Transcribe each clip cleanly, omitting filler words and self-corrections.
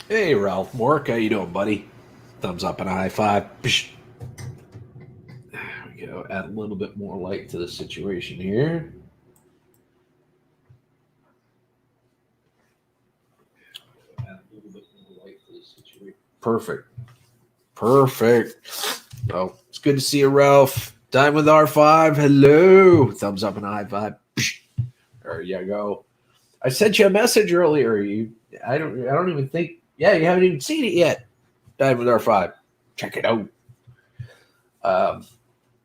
Hey, Ralph Mork, how you doing, buddy? Thumbs up and a high five. Psh. There we go. Add a little bit more light to the situation here. Add a little bit more light to the situation. Perfect. Oh, it's good to see you, Ralph. Dine with R5. Hello. Thumbs up and a high five. Psh. There you go. I sent you a message earlier. I don't even think. Yeah, you haven't even seen it yet. Dine with R5. Check it out.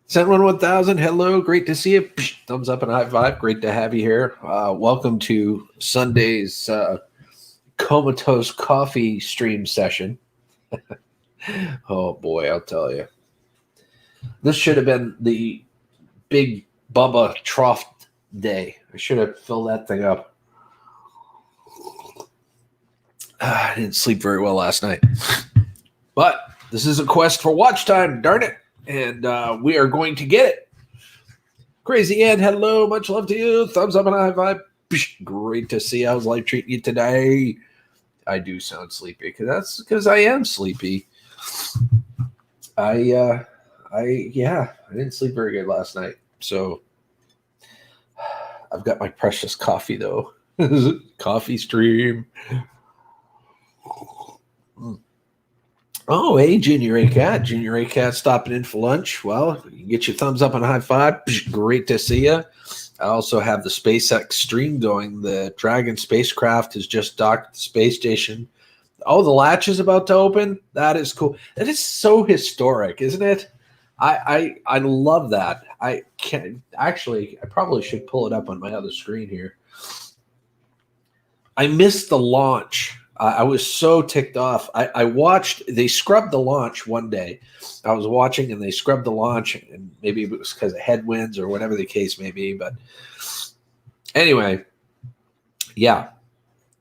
Sent 1000. Hello, great to see you. Psh, thumbs up and high five. Great to have you here. Welcome to Sunday's comatose coffee stream session. Oh boy, I'll tell you. This should have been the big Bubba trough day. I should have filled that thing up. I didn't sleep very well last night. But this is a quest for watch time, darn it. And we are going to get it. Crazy Ann, hello. Much love to you. Thumbs up and a high five. Psh, great to see. How's life treating you today? I do sound sleepy because I am sleepy. I didn't sleep very good last night. So I've got my precious coffee though. Coffee stream. Oh, hey, Junior A Cat. Junior A Cat stopping in for lunch. Well, you can get your thumbs up and a high five. Great to see you. I also have the SpaceX stream going. The Dragon spacecraft has just docked at the space station. Oh, the latch is about to open. That is cool. That is so historic, isn't it? I love that. I can't actually. I probably should pull it up on my other screen here. I missed the launch. I was so ticked off. I watched, they scrubbed the launch one day. I was watching and they scrubbed the launch, and maybe it was because of headwinds or whatever the case may be. But anyway, yeah.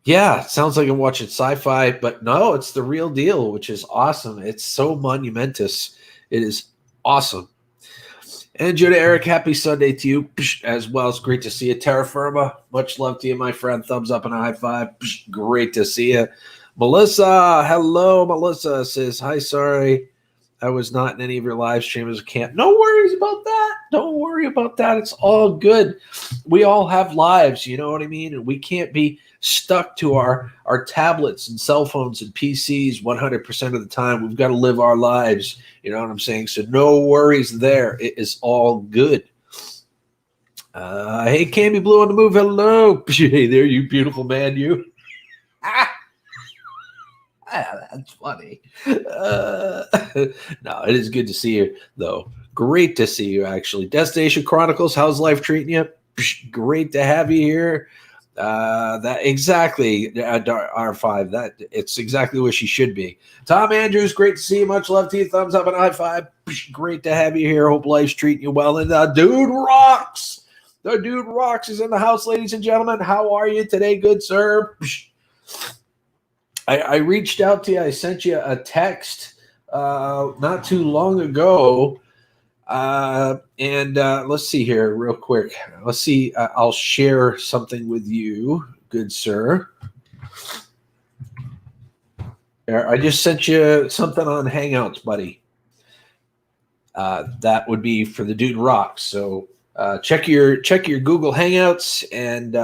Yeah, it sounds like I'm watching sci-fi, but no, it's the real deal, which is awesome. It's so monumentous. It is awesome. And Judah Eric, happy Sunday to you as well. It's great to see you. Terra Firma, much love to you, my friend. Thumbs up and a high five. Great to see you. Melissa, hello. Melissa says, hi, sorry I was not in any of your live streams. Can't. No worries about that. Don't worry about that. It's all good. We all have lives, you know what I mean? And we can't be stuck to our tablets and cell phones and PCs 100% of the time. We've got to live our lives. You know what I'm saying? So no worries there. It is all good. Hey, Cammy Blue on the move. Hello. Hey there, you beautiful man, you. That's funny. No, it is good to see you, though. Great to see you, actually. Destination Chronicles, how's life treating you? Great to have you here. That exactly, R5. That it's exactly where she should be. Tom Andrews, great to see you. Much love to you. Thumbs up and a high five. Great to have you here. Hope life's treating you well. And the dude rocks. The dude rocks is in the house, ladies and gentlemen. How are you today, good sir? I reached out to you. I sent you a text not too long ago. And let's see here real quick. Let's see. I'll share something with you, good sir. There, I just sent you something on Hangouts, buddy. That would be for the dude rocks. So check your Google Hangouts, and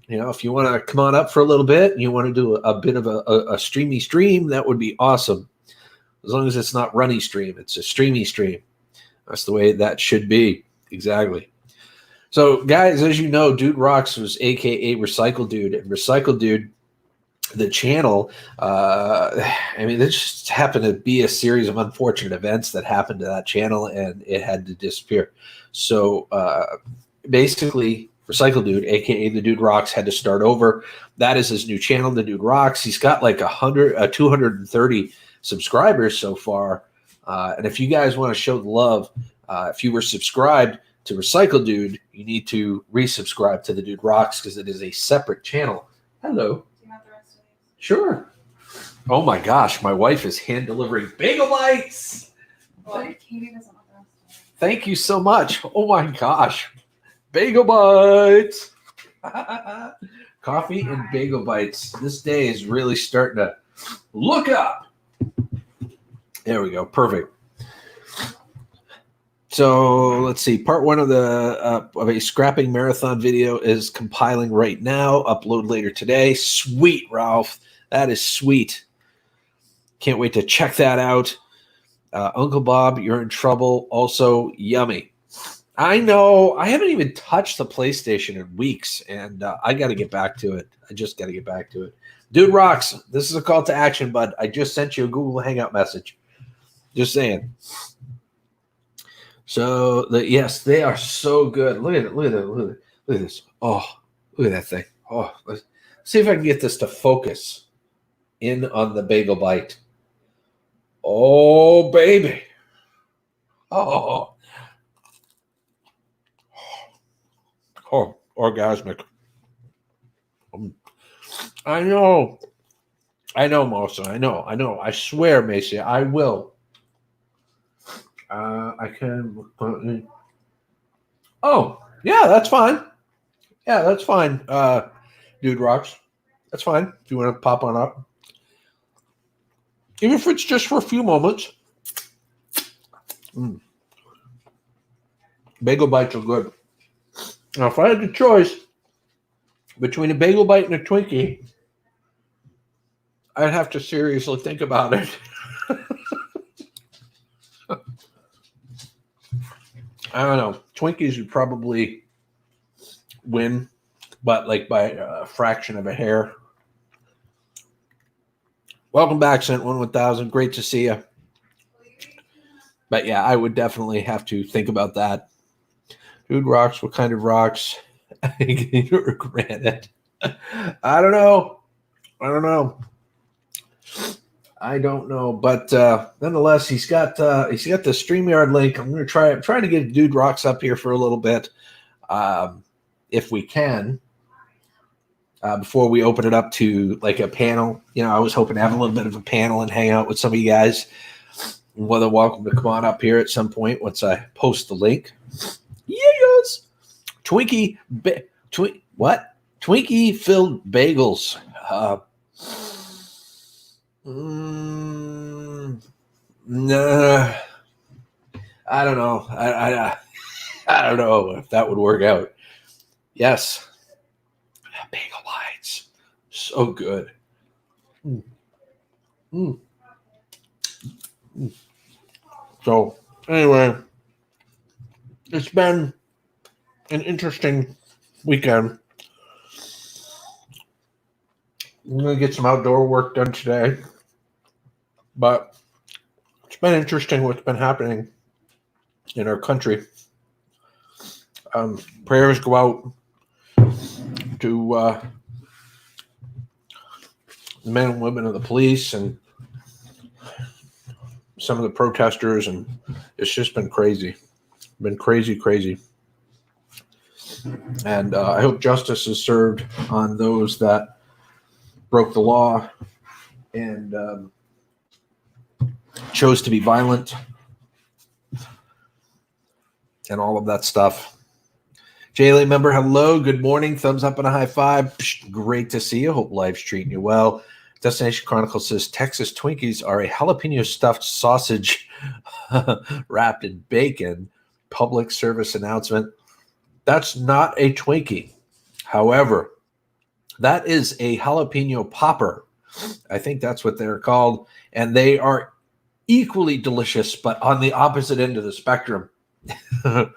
if you want to come on up for a little bit and you want to do a bit of a streamy stream, that would be awesome. As long as it's not runny stream, it's a streamy stream. That's the way that should be. Exactly. So, guys, as you know, Dude Rocks was a.k.a. Recycle Dude. And Recycle Dude, the channel, this just happened to be a series of unfortunate events that happened to that channel, and it had to disappear. So, basically, Recycle Dude, a.k.a. the Dude Rocks, had to start over. That is his new channel, the Dude Rocks. He's got like 230 subscribers so far. And if you guys want to show the love, if you were subscribed to Recycle Dude, you need to resubscribe to the Dude Rocks because it is a separate channel. Hello. Do you want the rest of these? Sure. Oh my gosh, my wife is hand delivering bagel bites. Well, Katie doesn't want the rest of these. Thank you so much. Oh my gosh. Bagel bites. Coffee and bagel bites. This day is really starting to look up. There we go. Perfect. So let's see. Part one of a scrapping marathon video is compiling right now. Upload later today. Sweet, Ralph. That is sweet. Can't wait to check that out. Uncle Bob, you're in trouble. Also, yummy. I know. I haven't even touched the PlayStation in weeks, and I got to get back to it. I just got to get back to it. Dude rocks. This is a call to action, bud. I just sent you a Google Hangout message. Just saying. So, yes, they are so good. Look at it. Look at it. Look at this. Oh, look at that thing. Oh, let's see if I can get this to focus in on the bagel bite. Oh, baby. Oh. Oh, orgasmic. I know, Melissa. I know. I swear, Macy, I will. I can. Oh, yeah, that's fine. Yeah, that's fine. Dude rocks. That's fine. If you want to pop on up, even if it's just for a few moments. Bagel bites are good. Now, if I had the choice between a bagel bite and a Twinkie, I'd have to seriously think about it. I don't know. Twinkies would probably win, but like by a fraction of a hair. Welcome back, Sent 1000. Great to see you. But yeah, I would definitely have to think about that. Dude rocks. What kind of rocks? Granite. I don't know. But nonetheless, he's got the StreamYard link. I'm going to try to get Dude Rocks up here for a little bit, if we can, before we open it up to like a panel. You know, I was hoping to have a little bit of a panel and hang out with some of you guys. Well, they're welcome to come on up here at some point once I post the link. Yes, Twinkie filled bagels. Nah, I don't know. I don't know if that would work out. Yes, bagel bites, so good. So anyway, it's been an interesting weekend. I'm gonna get some outdoor work done today. But it's been interesting what's been happening in our country. Prayers go out to the men and women of the police and some of the protesters, and it's just been crazy. Been crazy. And I hope justice is served on those that broke the law and chose to be violent and all of that stuff. JLA member, hello, good morning, thumbs up and a high five. Great to see you. Hope life's treating you well. Destination Chronicle says Texas Twinkies are a jalapeno stuffed sausage wrapped in bacon. Public service announcement. That's not a Twinkie. However, that is a jalapeno popper. I think that's what they're called. And they are equally delicious, but on the opposite end of the spectrum. I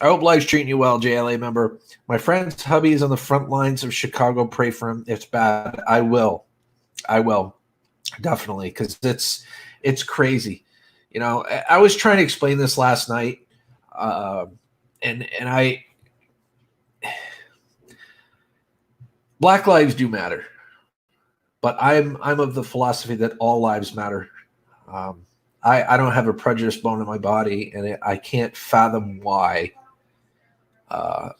hope life's treating you well, JLA member. My friend's hubby is on the front lines of Chicago. Pray for him. It's bad. I will. Definitely, because it's crazy. You know, I was trying to explain this last night, and I Black lives do matter, but I'm of the philosophy that all lives matter. I don't have a prejudice bone in my body, and I can't fathom why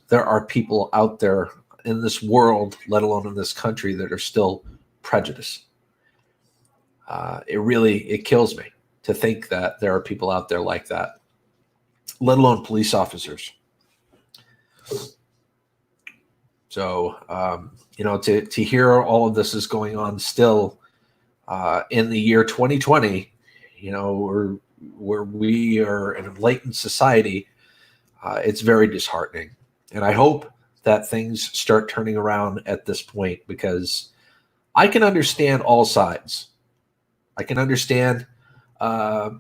there are people out there in this world, let alone in this country, that are still prejudiced. It kills me to think that there are people out there like that, let alone police officers. So, to hear all of this is going on still in the year 2020, where we are an enlightened society, it's very disheartening. And I hope that things start turning around at this point, because I can understand all sides. I can understand, I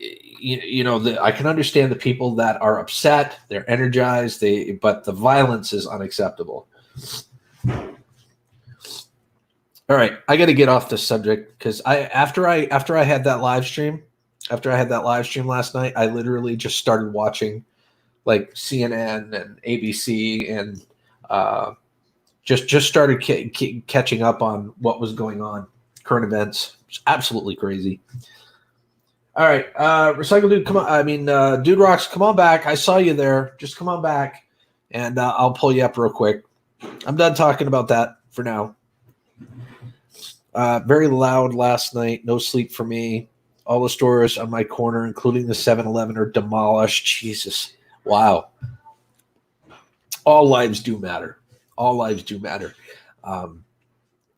can understand the people that are upset, they're energized, but the violence is unacceptable. All right, I got to get off this subject, because after I had that live stream, last night, I literally just started watching like CNN and ABC, and just started catching up on what was going on, current events. It's absolutely crazy. All right, Recycle Dude, come on. I mean, Dude Rocks, come on back. I saw you there. Just come on back, and I'll pull you up real quick. I'm done talking about that for now. Very loud last night. No sleep for me. All the stores on my corner, including the 7-Eleven, are demolished. Jesus. Wow. All lives do matter. All lives do matter.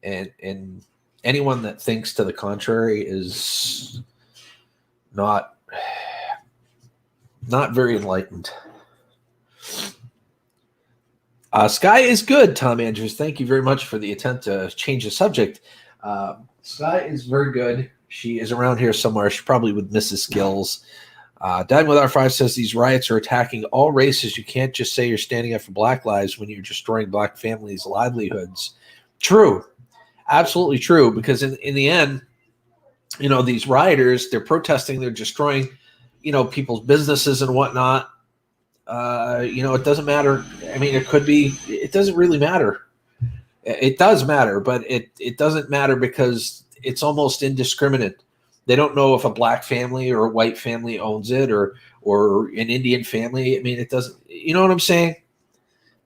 And anyone that thinks to the contrary is not very enlightened. Sky is good, Tom Andrews. Thank you very much for the attempt to change the subject. Sky is very good. She is around here somewhere. She's probably with Mrs. Skillz. Dying with R5 says these riots are attacking all races. You can't just say you're standing up for Black lives when you're destroying Black families' livelihoods. True. Absolutely true. Because in the end, these rioters, they're protesting, they're destroying, people's businesses and whatnot. It doesn't matter. I mean, it doesn't really matter. It does matter, but it doesn't matter because it's almost indiscriminate. They don't know if a Black family or a white family owns it, or an Indian family. I mean, it doesn't. You know what I'm saying?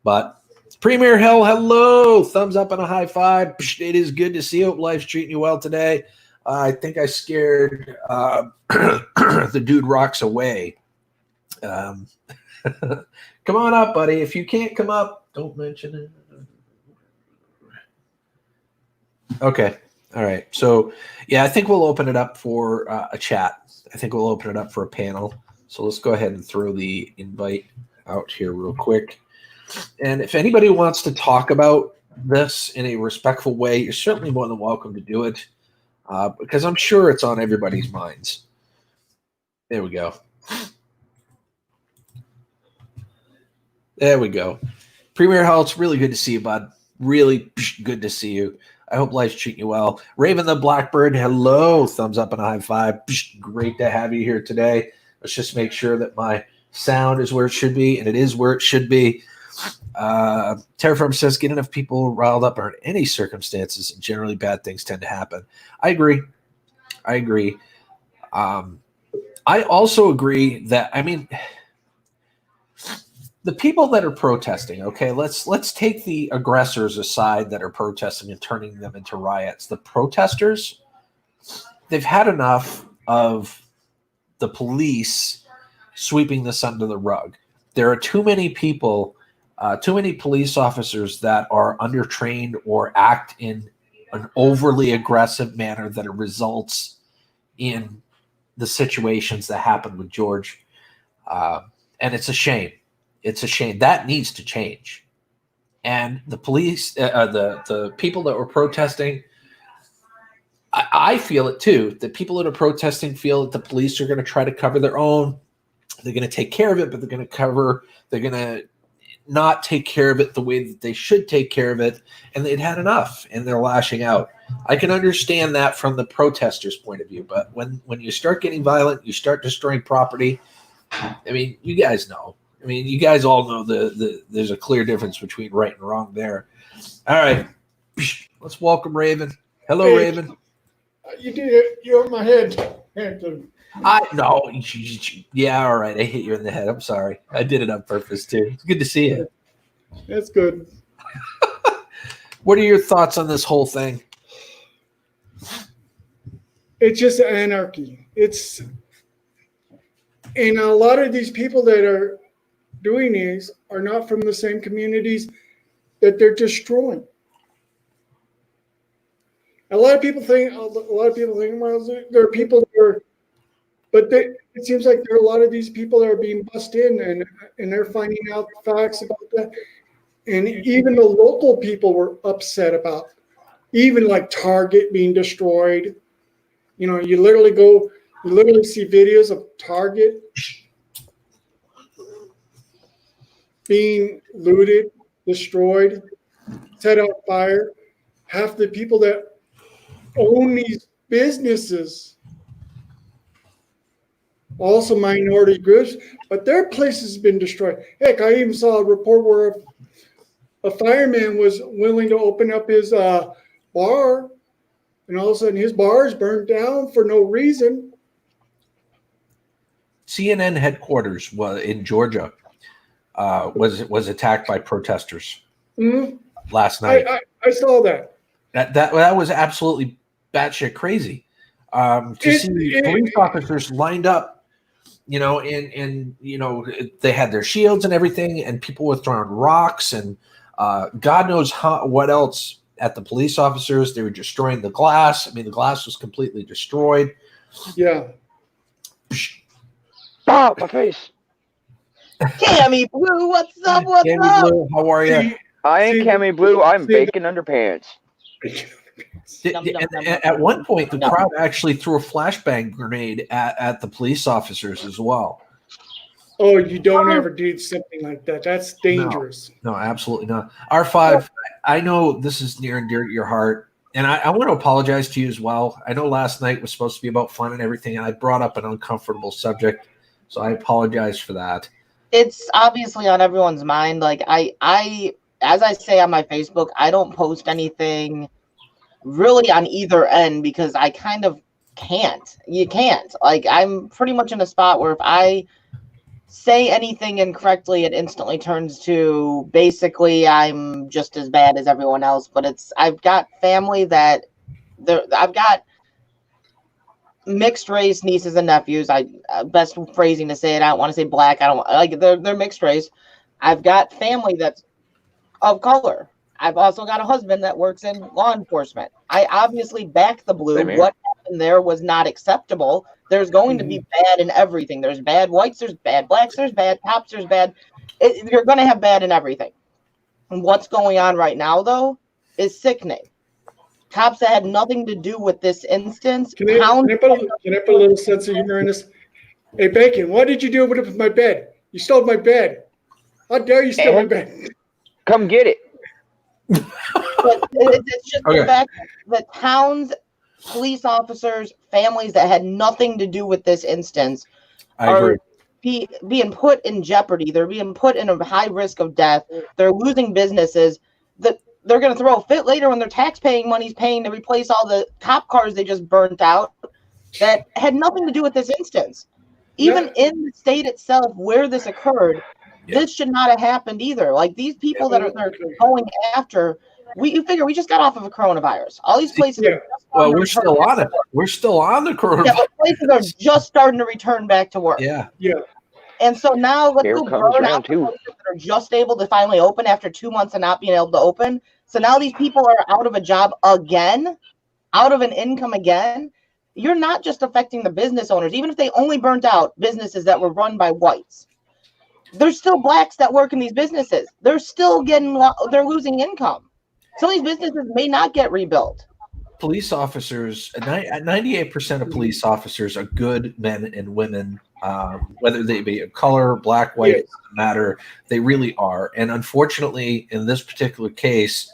But Premier Hell, hello, thumbs up and a high five. It is good to see you. Hope life's treating you well today. I think I scared the Dude Rocks away. Come on up, buddy. If you can't come up, don't mention it. Okay. All right. So, yeah, I think we'll open it up for a chat. I think we'll open it up for a panel. So let's go ahead and throw the invite out here real quick. And if anybody wants to talk about this in a respectful way, you're certainly more than welcome to do it, because I'm sure it's on everybody's minds. There we go. There we go. Premier Hall, it's really good to see you, bud. Really good to see you. I hope life's treating you well. Raven the Blackbird, hello. Thumbs up and a high five. Great to have you here today. Let's just make sure that my sound is where it should be, and it is where it should be. Terraform says, get enough people riled up under any circumstances, and generally bad things tend to happen. I agree. I also agree that, I mean, the people that are protesting, okay, let's take the aggressors aside that are protesting and turning them into riots. The protesters, they've had enough of the police sweeping this under the rug. There are too many people, too many police officers that are undertrained or act in an overly aggressive manner that results in the situations that happened with George. And it's a shame. It's a shame. That needs to change. And the police, the people that were protesting, I feel it too. The people that are protesting feel that the police are going to try to cover their own. They're going to take care of it, but they're going to not take care of it the way that they should take care of it. And they'd had enough, and they're lashing out. I can understand that from the protesters' point of view. But when you start getting violent, you start destroying property. I mean, you guys know. I mean, you guys all know there's a clear difference between right and wrong there. All right. Let's welcome Raven. Hello, hey, Raven. You did it. You're on my head. No. Yeah, all right. I hit you in the head. I'm sorry. I did it on purpose, too. It's good to see you. That's good. What are your thoughts on this whole thing? It's just anarchy. And a lot of these people that are doing these are not from the same communities that they're destroying. A lot of people think, well, there are people there, but it seems like there are a lot of these people that are being bussed in, and they're finding out facts about that. And even the local people were upset about, even like Target being destroyed. You know, you literally see videos of Target being looted, destroyed, set on fire. Half the people that own these businesses, also minority groups, but their place has been destroyed. Heck, I even saw a report where a fireman was willing to open up his bar, and all of a sudden his bar is burned down for no reason. CNN headquarters in Georgia was attacked by protesters last night. I saw that. That was absolutely batshit crazy. See police officers lined up, you know, and you know, they had their shields and everything, and people were throwing rocks and God knows what else at the police officers. They were destroying the glass. I mean, the glass was completely destroyed. Yeah. Oh, my face. Cammy Blue, what's up? What's Cammy up? Blue, how are you? I ain't Cammy Blue. I'm bacon underpants. At one point, the crowd actually threw a flashbang grenade at the police officers as well. Oh, you don't ever do something like that. That's dangerous. No, absolutely not. R5, I know this is near and dear to your heart, and I want to apologize to you as well. I know last night was supposed to be about fun and everything, and I brought up an uncomfortable subject, so I apologize for that. It's obviously on everyone's mind. Like I as I say on my Facebook, I don't post anything really on either end because I kind of can't. You can't. Like, I'm pretty much in a spot where if I say anything incorrectly, it instantly turns to basically I'm just as bad as everyone else. But I've got family that I've got mixed race nieces and nephews. Best phrasing to say it. I don't want to say black. I don't like they're mixed race. I've got family that's of color. I've also got a husband that works in law enforcement. I obviously back the blue. What happened there was not acceptable. There's going to be bad in everything. There's bad whites, there's bad blacks, there's bad cops, there's bad. You're going to have bad in everything. And what's going on right now, though, is sickening. Cops that had nothing to do with this instance. Can I put a little sense of humor in this? Hey, Bacon, what did you do with my bed? You stole my bed. How dare you steal my bed? Come get it. But it's just the fact that towns, police officers, families that had nothing to do with this instance are being put in jeopardy. They're being put in a high risk of death. They're losing businesses. That they're going to throw a fit later when their tax-paying money's paying to replace all the cop cars they just burnt out that had nothing to do with this instance. Even in the state itself where this occurred, this should not have happened either. Like, these people that are going after, you figure we just got off of a coronavirus. All these places are well, we're still on it. We're still on the coronavirus. Yeah, but places are just starting to return back to work. Yeah. And so now let's go burn out the places that are just able to finally open after 2 months of not being able to open. So now these people are out of a job again, out of an income again. You're not just affecting the business owners, even if they only burnt out businesses that were run by whites. There's still blacks that work in these businesses. They're still they're losing income. Some of these businesses may not get rebuilt. Police officers, 98% of police officers are good men and women, whether they be of color, black, white, it doesn't matter. They really are. And unfortunately, in this particular case,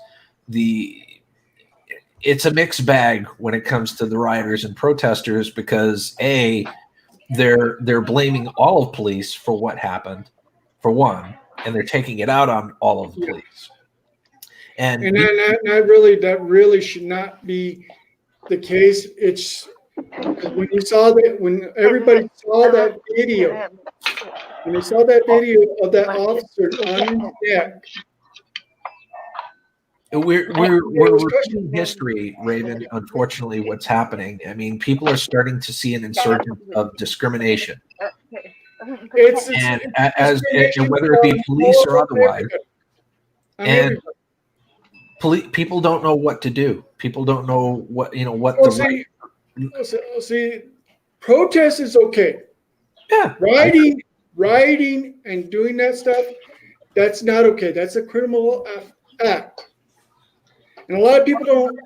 it's a mixed bag when it comes to the rioters and protesters because they're blaming all of police for what happened, for one, and they're taking it out on all of the police. And that really should not be the case. It's when everybody saw that video, when they saw that video of that officer on deck. We're repeating history, Raven. Unfortunately, what's happening? I mean, people are starting to see an insurgence of discrimination, and whether it be police or otherwise. And people don't know what to do. People don't know what See, protest is okay. Yeah, Rioting and doing that stuff, that's not okay. That's a criminal act. And a lot of people don't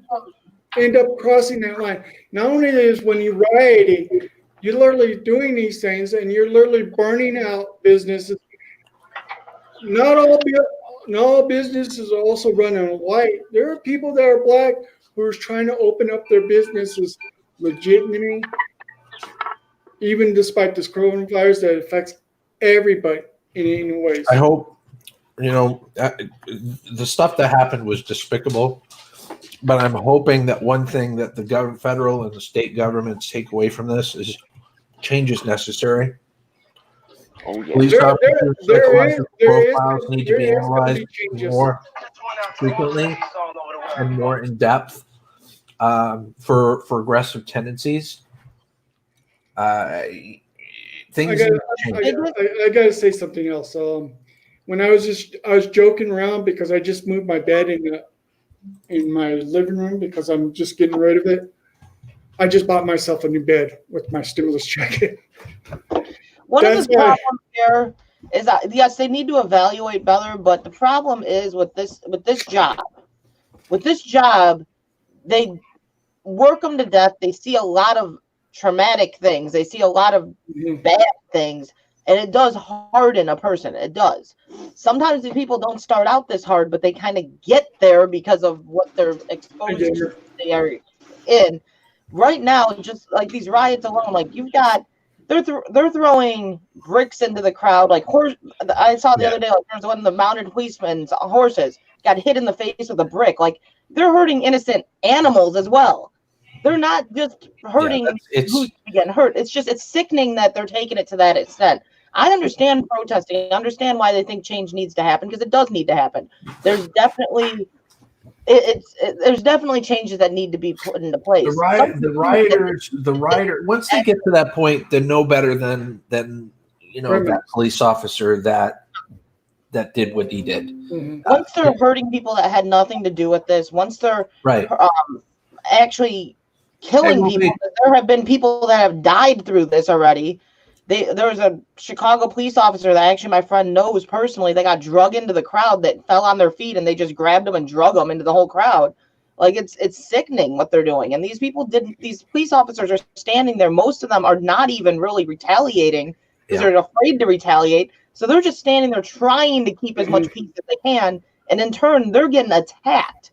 end up crossing that line. Not only is when you're rioting, you're literally doing these things and you're literally burning out businesses. Not all businesses are also running white. There are people that are black who are trying to open up their businesses legitimately, even despite this coronavirus that affects everybody in any ways. I hope, the stuff that happened was despicable, but I'm hoping that one thing that the federal and the state governments take away from this is change is necessary. Oh, yeah. Police officers' psychological profiles need to be analyzed more frequently and more in depth for aggressive tendencies. Things. I gotta say something else. When I was joking around because I just moved my bed in my living room because I'm just getting rid of it. I just bought myself a new bed with my stimulus check. One of the problems here is that yes, they need to evaluate better, but the problem is with this job. With this job, they work them to death. They see a lot of traumatic things. They see a lot of bad things, and it does harden a person. It does. Sometimes the people don't start out this hard, but they kind of get there because of what they're exposed to. They are in right now. Just like these riots alone, like you've got. They're throwing bricks into the crowd like horse. I saw the other day like there's one of the mounted policemen's horses got hit in the face with a brick. Like they're hurting innocent animals as well. They're not just hurting who's getting hurt. It's sickening that they're taking it to that extent. I understand protesting. I understand why they think change needs to happen because it does need to happen. There's definitely there's definitely changes that need to be put into place. The rider. Once they get to that point, they're no better than that police officer that did what he did. Once they're hurting people that had nothing to do with this, once they're actually killing people, there have been people that have died through this already. There was a Chicago police officer that actually my friend knows personally. They got drug into the crowd that fell on their feet, and they just grabbed them and drug them into the whole crowd. Like it's sickening what they're doing. And these people these police officers are standing there. Most of them are not even really retaliating because they're afraid to retaliate. So they're just standing there trying to keep as much peace as they can, and in turn, they're getting attacked.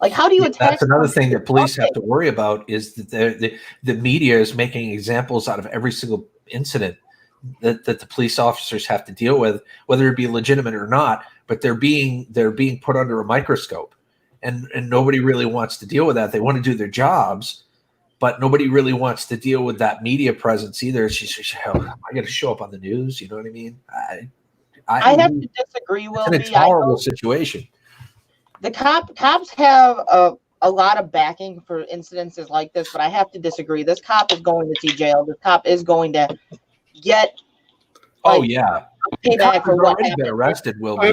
Like, how do you attack? That's another thing that police have to worry about is that the media is making examples out of every single incident that the police officers have to deal with, whether it be legitimate or not. But they're being put under a microscope, and nobody really wants to deal with that. They want to do their jobs, but nobody really wants to deal with that media presence either. It's just, I got to show up on the news. You know what I mean? I have to disagree, Will. It's an intolerable situation. The cops have a lot of backing for incidences like this, but I have to disagree. This cop is going to see jail. This cop is going to get payback for what happened. Been arrested. Will be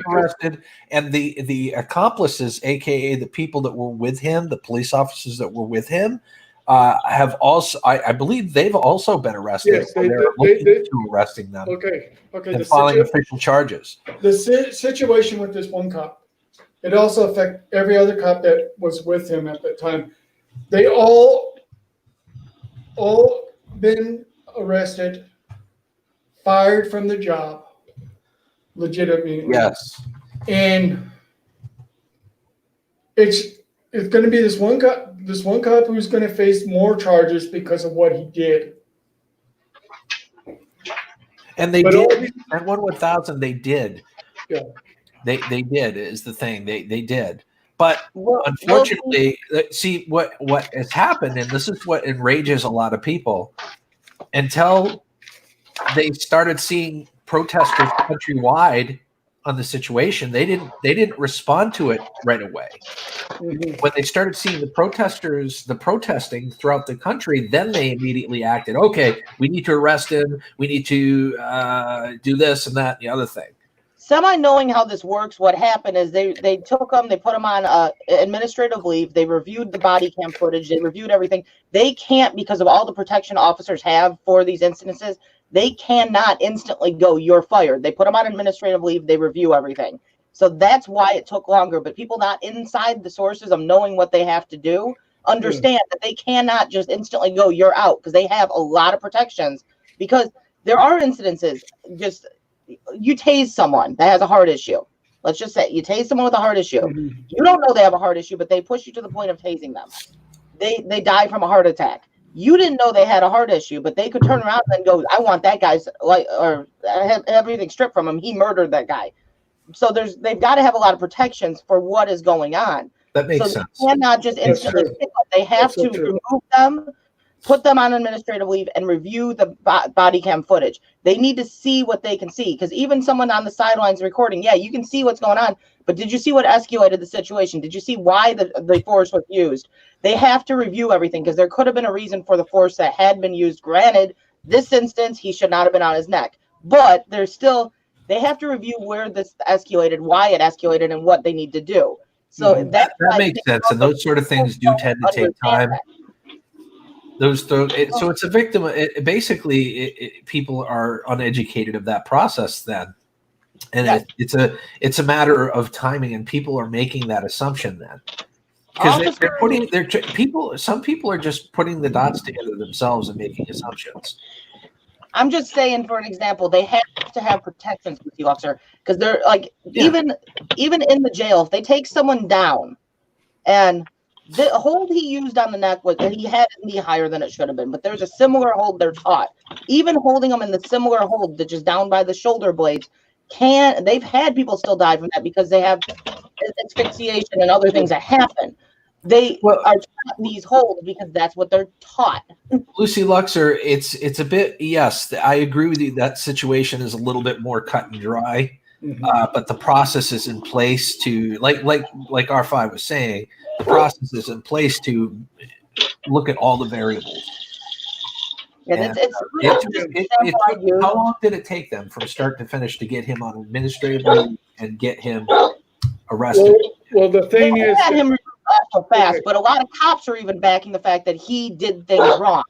arrested, and the accomplices, aka the people that were with him, the police officers that were with him, have also. I believe they've also been arrested. Yes, they're looking to arresting them. Okay. And filing official charges. The situation with this one cop. It also affected every other cop that was with him at that time. They all been arrested, fired from the job, legitimately. Yes. And it's going to be this one cop who's going to face more charges because of what he did. And they did. At 1,000, they did. Yeah. They did is the thing. They did. But unfortunately, see what has happened, and this is what enrages a lot of people, until they started seeing protesters countrywide on the situation, they didn't respond to it right away. When they started seeing the protesting throughout the country, then they immediately acted. Okay, we need to arrest him. We need to do this and that and the other thing. semi-knowing how this works, what happened is they took them, they put them on administrative leave. They reviewed the body cam footage. They reviewed everything. They can't, because of all the protection officers have for these instances, they cannot instantly go, you're fired. They put them on administrative leave. They review everything. So that's why it took longer. But people not inside the sources of knowing what they have to do understand that they cannot just instantly go, you're out, because they have a lot of protections. Because there are incidences, just you tase someone that has a heart issue. Let's just say you tase someone with a heart issue. You don't know they have a heart issue, but they push you to the point of tasing them. They die from a heart attack. You didn't know they had a heart issue, but they could turn around and go, I want that guy's like, or have everything stripped from him. He murdered that guy. So they've got to have a lot of protections for what is going on. That makes sense. They cannot just instantly pick up. They have to remove them, put them on administrative leave, and review the body cam footage. They need to see what they can see, because even someone on the sidelines recording, yeah, you can see what's going on, but did you see what escalated the situation? Did you see why the force was used? They have to review everything, because there could have been a reason for the force that had been used. Granted, this instance, he should not have been on his neck, but there's still, they have to review where this escalated, why it escalated, and what they need to do. So that makes sense, and those sort of things do tend to take time. So it's a victim. People are uneducated of that process then, and it's a matter of timing, and people are making that assumption then, because some people are just putting the dots together themselves and making assumptions. I'm just saying, for an example, they have to have protections with you, officer, because they're like, even in the jail, if they take someone down, and the hold he used on the neck was, he had his knee higher than it should have been, but there's a similar hold they're taught. Even holding them in the similar hold that's just down by the shoulder blades, they've had people still die from that, because they have asphyxiation and other things that happen. They are taught these holds because that's what they're taught. Lucy Luxor, it's a bit, yes, I agree with you. That situation is a little bit more cut and dry, but the process is in place to, like R5 was saying, the process is in place to look at all the variables. Yeah, how long did it take them from start to finish to get him on administrative leave and get him arrested? Well, the thing is, so fast, but a lot of cops are even backing the fact that he did things wrong.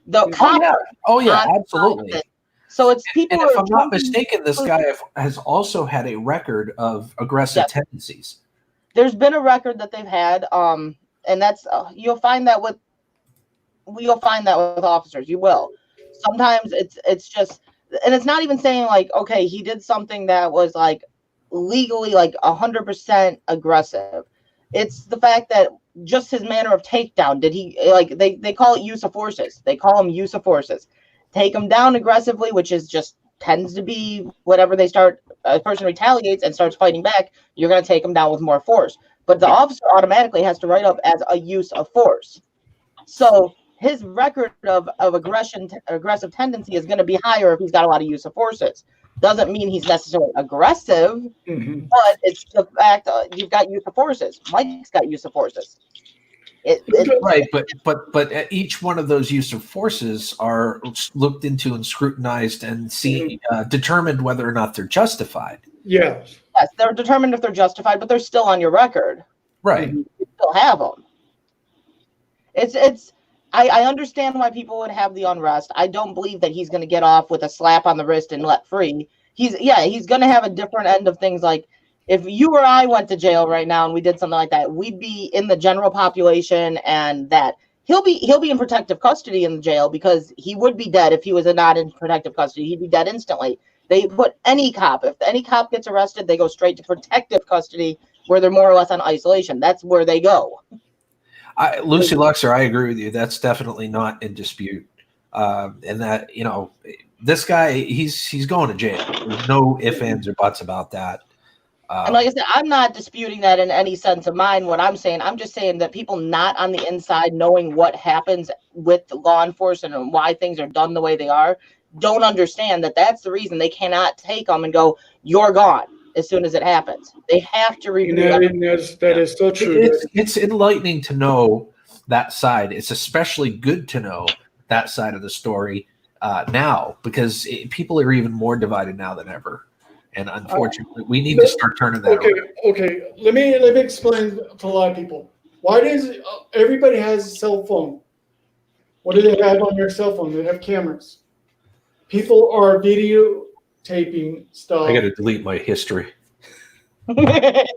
The cops, absolutely. So it's people. And if I'm not mistaken, this guy has also had a record of aggressive tendencies. There's been a record that they've had, and that's you'll find that with officers. You will. Sometimes it's just, and it's not even saying like, okay, he did something that was like legally like 100% aggressive. It's the fact that just his manner of takedown. Did he, like, they call it use of forces. They call him use of forces. Take him down aggressively, which is just tends to be whatever they start. A person retaliates and starts fighting back, you're going to take him down with more force. But the officer automatically has to write up as a use of force. So his record of aggressive tendency is going to be higher if he's got a lot of use of forces. Doesn't mean he's necessarily aggressive, but it's the fact you've got use of forces. Mike's got use of forces. Right, but each one of those use of forces are looked into and scrutinized and determined whether or not they're justified. Yes, they're determined if they're justified, but they're still on your record. Right, you still have them. I understand why people would have the unrest. I don't believe that he's going to get off with a slap on the wrist and let free. He's going to have a different end of things. Like if you or I went to jail right now and we did something like that, we'd be in the general population, and that he'll be in protective custody in the jail, because he would be dead if he was not in protective custody. He'd be dead instantly. They put any cop, if any cop gets arrested, they go straight to protective custody, where they're more or less on isolation. That's where they go. Lucy Luxor, I agree with you. That's definitely not in dispute. And that, this guy, he's going to jail. There's no ifs, ands, or buts about that. And like I said, I'm not disputing that in any sense of mind. What I'm just saying that people not on the inside knowing what happens with law enforcement and why things are done the way they are, don't understand that that's the reason they cannot take them and go, you're gone, as soon as it happens. They have to review that is so true. It's enlightening to know that side. It's especially good to know that side of the story now, because people are even more divided now than ever. And unfortunately, we need to start turning that around. Okay. Let me explain to a lot of people. Why does everybody has a cell phone? What do they have on their cell phone? They have cameras. People are videotaping stuff. I got to delete my history. Gil's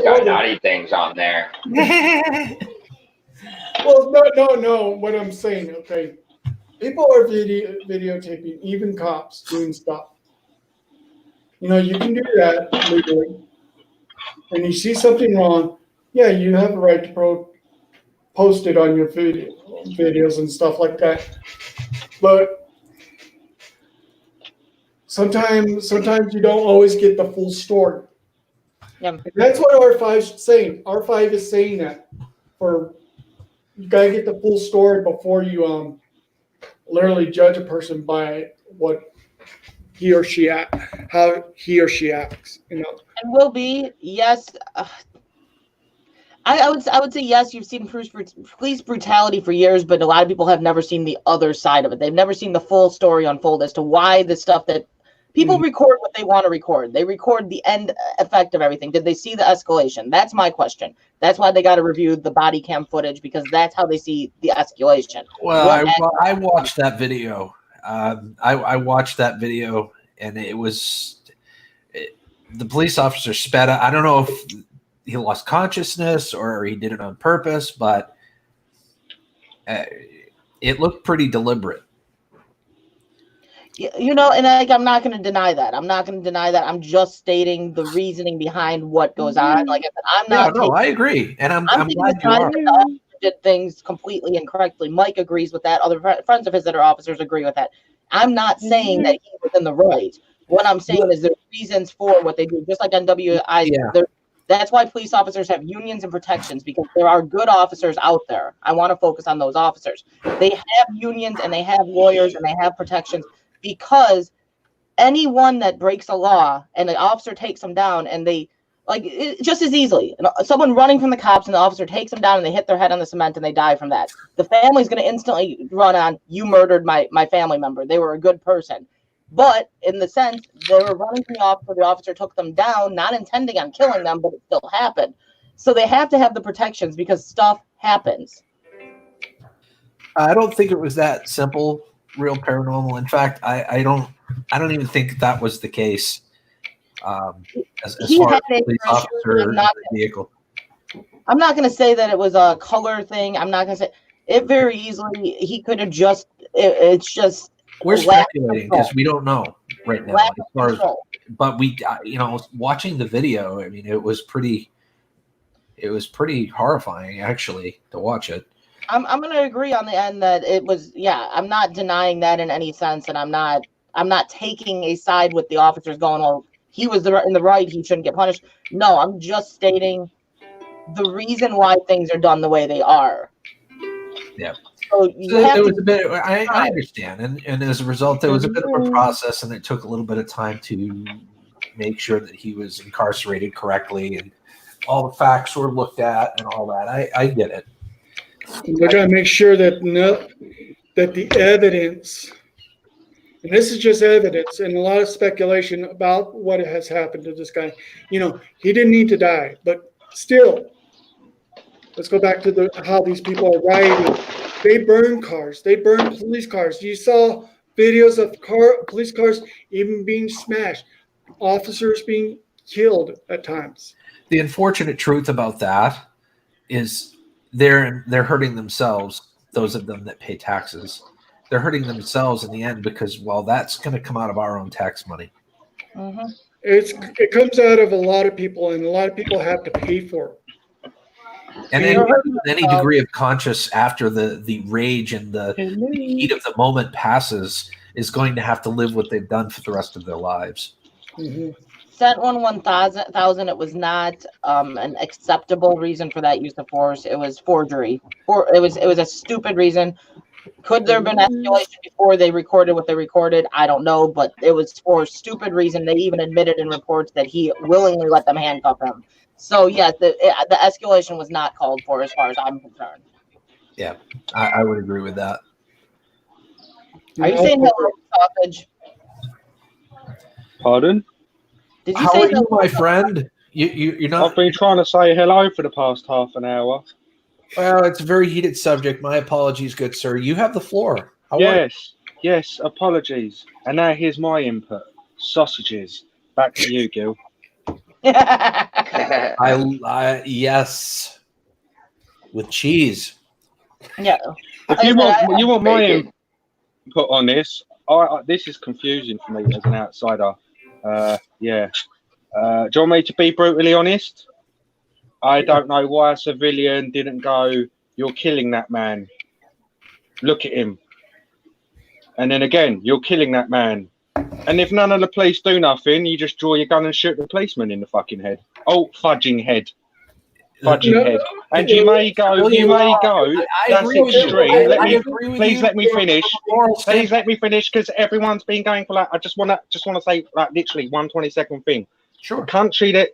got naughty things on there. Well, no. What I'm saying, okay. People are videotaping, even cops doing stuff. You know, you can do that legally. And you see something wrong, yeah, you have a right to post it on your videos and stuff like that. But sometimes you don't always get the full story. Yeah. And that's what R5 is saying. R5 is saying that you gotta get the full story before you literally judge a person by what how he or she acts. You know. And will be, yes. I would say yes. You've seen police brutality for years, but a lot of people have never seen the other side of it. They've never seen the full story unfold as to why the stuff that people record what they want to record. They record the end effect of everything. Did they see the escalation? That's my question. That's why they got to review the body cam footage, because that's how they see the escalation. Well, I watched that video. I watched that video, and it was the police officer sped up. I don't know if he lost consciousness or he did it on purpose, but it looked pretty deliberate. You know, and I'm not going to deny that. I'm just stating the reasoning behind what goes on. Like, I'm not. No, I agree, and I'm glad you are. Did things completely incorrectly. Mike agrees with that. Other friends of his that are officers agree with that. I'm not saying that he was in the right. What I'm saying is there's reasons for what they do. Just like on WI, that's why police officers have unions and protections, because there are good officers out there. I want to focus on those officers. They have unions and they have lawyers and they have protections, because anyone that breaks a law and the officer takes them down, and they just as easily, someone running from the cops and the officer takes them down and they hit their head on the cement and they die from that. The family's going to instantly run on, you murdered my family member. They were a good person. But in the sense, they were running from the officer took them down, not intending on killing them, but it still happened. So they have to have the protections because stuff happens. I don't think it was that simple, real paranormal. In fact, I don't even think that was the case. As far as the police officer in the vehicle. I'm not going to say that it was a color thing. I'm not going to say it. Very easily, he could have just. It's just. We're speculating because we don't know right now. As far as, but we, watching the video, I mean, it was pretty horrifying actually to watch it. I'm going to agree on the end that it was. Yeah, I'm not denying that in any sense, and I'm not taking a side with the officers going, well, he was in the right, he shouldn't get punished. No, I'm just stating the reason why things are done the way they are. Yeah. So it was a bit. I understand, and as a result, there was a bit of a process, and it took a little bit of time to make sure that he was incarcerated correctly, and all the facts were looked at, and all that. I get it. We're trying to make sure that the evidence, and this is just evidence and a lot of speculation about what has happened to this guy. You know, he didn't need to die, but still, let's go back to how these people are rioting. They burn cars. They burn police cars. You saw videos of police cars even being smashed, officers being killed at times. The unfortunate truth about that is they're hurting themselves, those of them that pay taxes. They're hurting themselves in the end because, well, that's going to come out of our own tax money. Mm-hmm. It comes out of a lot of people, and a lot of people have to pay for it. And any degree of conscience after the rage and the heat of the moment passes is going to have to live what they've done for the rest of their lives. Mm-hmm. Sent 1,000. It was not an acceptable reason for that use of force. It was forgery. It was a stupid reason. Could there have been escalation before they recorded what they recorded? I don't know, but it was for a stupid reason. They even admitted in reports that he willingly let them handcuff him. So, yes, the escalation was not called for as far as I'm concerned. Yeah, I would agree with that. Are you saying hello, sausage? Pardon? Did you How say are you, my friend? You're not. I've been trying to say hello for the past half an hour. Well, it's a very heated subject. My apologies, good sir. You have the floor. How are you? Yes, apologies. And now here's my input. Sausages. Back to you, Gil. I yes, with cheese. Yeah. If you want my input on this, this is confusing for me as an outsider. Do you want me to be brutally honest? I don't know why a civilian didn't go, "You're killing that man. Look at him." And then again, "You're killing that man." And if none of the police do nothing, you just draw your gun and shoot the policeman in the fucking head. Oh, fudging head. Fudging head. And you may go, that's extreme. Please let me finish. Please let me finish, because everyone's been going for I just want to say literally 1 20-second thing. Sure. A country that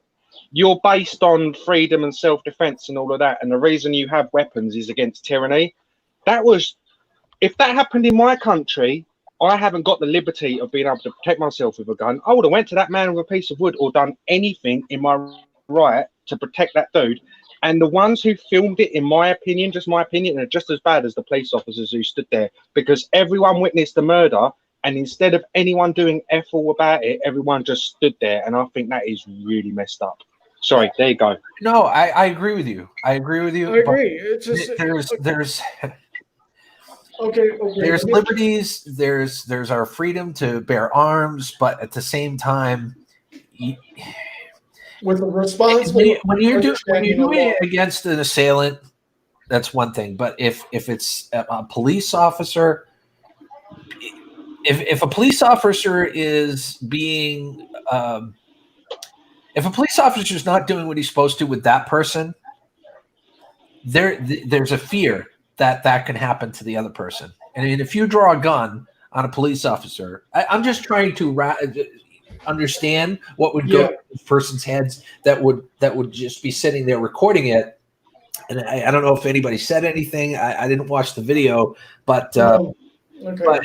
you're based on freedom and self-defense and all of that, and the reason you have weapons is against tyranny. If that happened in my country, I haven't got the liberty of being able to protect myself with a gun. I would have went to that man with a piece of wood or done anything in my right to protect that dude. And the ones who filmed it, in my opinion, just my opinion, are just as bad as the police officers who stood there, because everyone witnessed the murder, and instead of anyone doing F all about it, everyone just stood there. And I think that is really messed up. Sorry, there you go. No, I agree with you. I agree. It's just There's okay. There's liberties. There's our freedom to bear arms, but at the same time, with a responsible when you're doing it against an assailant, that's one thing. But if it's a police officer, if a police officer is being if a police officer is not doing what he's supposed to with that person, there's a fear that can happen to the other person. And if you draw a gun on a police officer, I'm just trying to understand what would go through this person's heads that would just be sitting there recording it. And I don't know if anybody said anything. I didn't watch the video, but but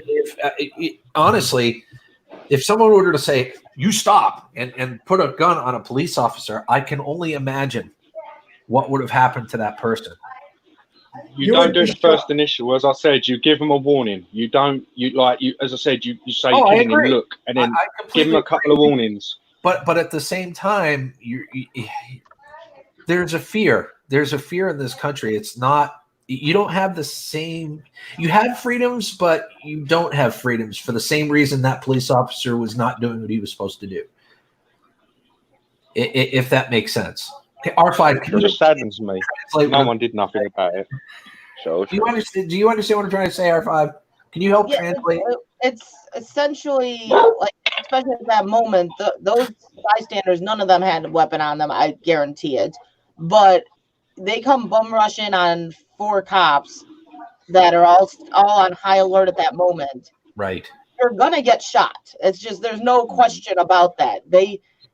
honestly, if someone were to say, "You stop," and put a gun on a police officer, I can only imagine what would have happened to that person. You don't do the first initial. As I said, you give them a warning. You don't. As I said, you say, killing him, look, and then give them a couple of warnings. But at the same time, there's a fear. There's a fear in this country. It's not. You don't have the same. You have freedoms, but you don't have freedoms for the same reason that police officer was not doing what he was supposed to do. If that makes sense. Okay, R5. It just saddens me. No one did nothing about it. So do you understand what I'm trying to say, R5? Can you help translate? It's essentially like, especially at that moment, those bystanders, none of them had a weapon on them. I guarantee it. But they come bum rushing on 4 cops that are all on high alert at that moment. Right. You're gonna get shot. It's just there's no question about that.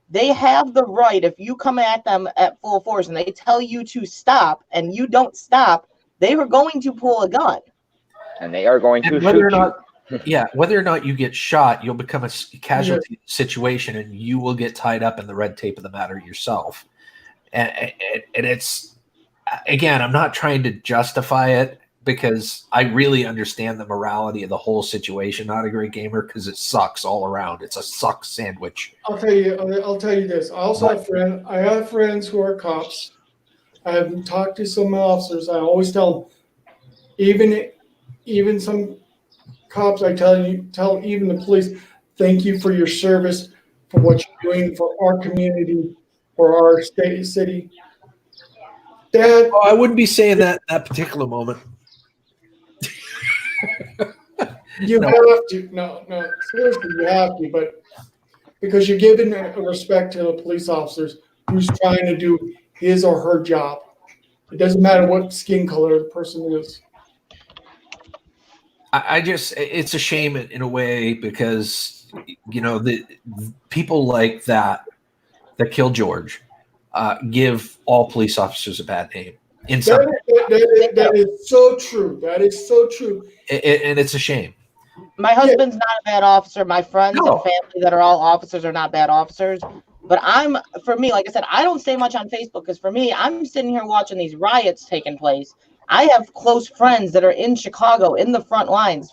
They have the right, if you come at them at full force and they tell you to stop and you don't stop, they are going to pull a gun. And they are going to whether shoot or not, you. Whether or not you get shot, you'll become a casualty situation and you will get tied up in the red tape of the matter yourself. And it's, again, I'm not trying to justify it because I really understand the morality of the whole situation. Not a great gamer because it sucks all around. It's a suck sandwich. I'll tell you this. I also have friends who are cops. I have talked to some officers. I always tell them, even some cops, I tell even the police, thank you for your service, for what you're doing for our community, for our state, city. Dad, I wouldn't be saying that in that particular moment. You have to. No, seriously, you have to. But because you're giving a respect to the police officers who's trying to do his or her job. It doesn't matter what skin color the person is. It's a shame in a way because, the people like that killed George give all police officers a bad name. That is so true. That is so true. And it's a shame. My husband's not a bad officer. My friends and family that are all officers are not bad officers. But for me, like I said, I don't say much on Facebook because for me, I'm sitting here watching these riots taking place. I have close friends that are in Chicago in the front lines,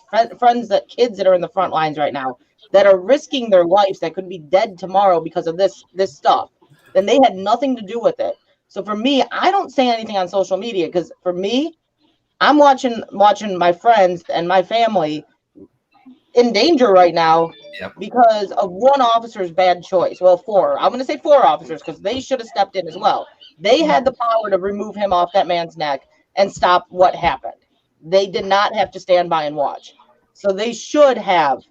kids that are in the front lines right now that are risking their lives that could be dead tomorrow because of this stuff. And they had nothing to do with it. So for me, I don't say anything on social media because for me, I'm watching my friends and my family in danger right now because of one officer's bad choice. Well, 4. I'm going to say 4 officers because they should have stepped in as well. They had the power to remove him off that man's neck and stop what happened. They did not have to stand by and watch. So they should have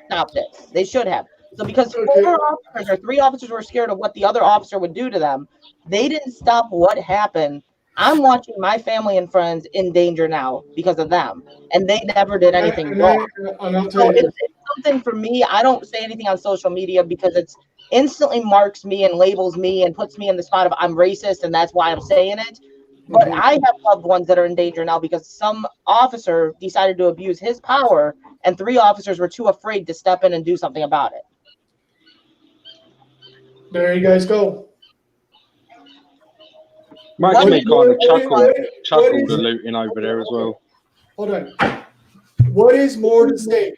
stopped it. They should have. So because 4 officers or 3 officers were scared of what the other officer would do to them, they didn't stop what happened. I'm watching my family and friends in danger now because of them, and they never did anything wrong. So it's something for me. I don't say anything on social media because it's instantly marks me and labels me and puts me in the spot of I'm racist, and that's why I'm saying it. But I have loved ones that are in danger now because some officer decided to abuse his power, and 3 officers were too afraid to step in and do something about it. There you guys go. Makes me kind of chuckle the looting over there as well. Hold on. What is more to say?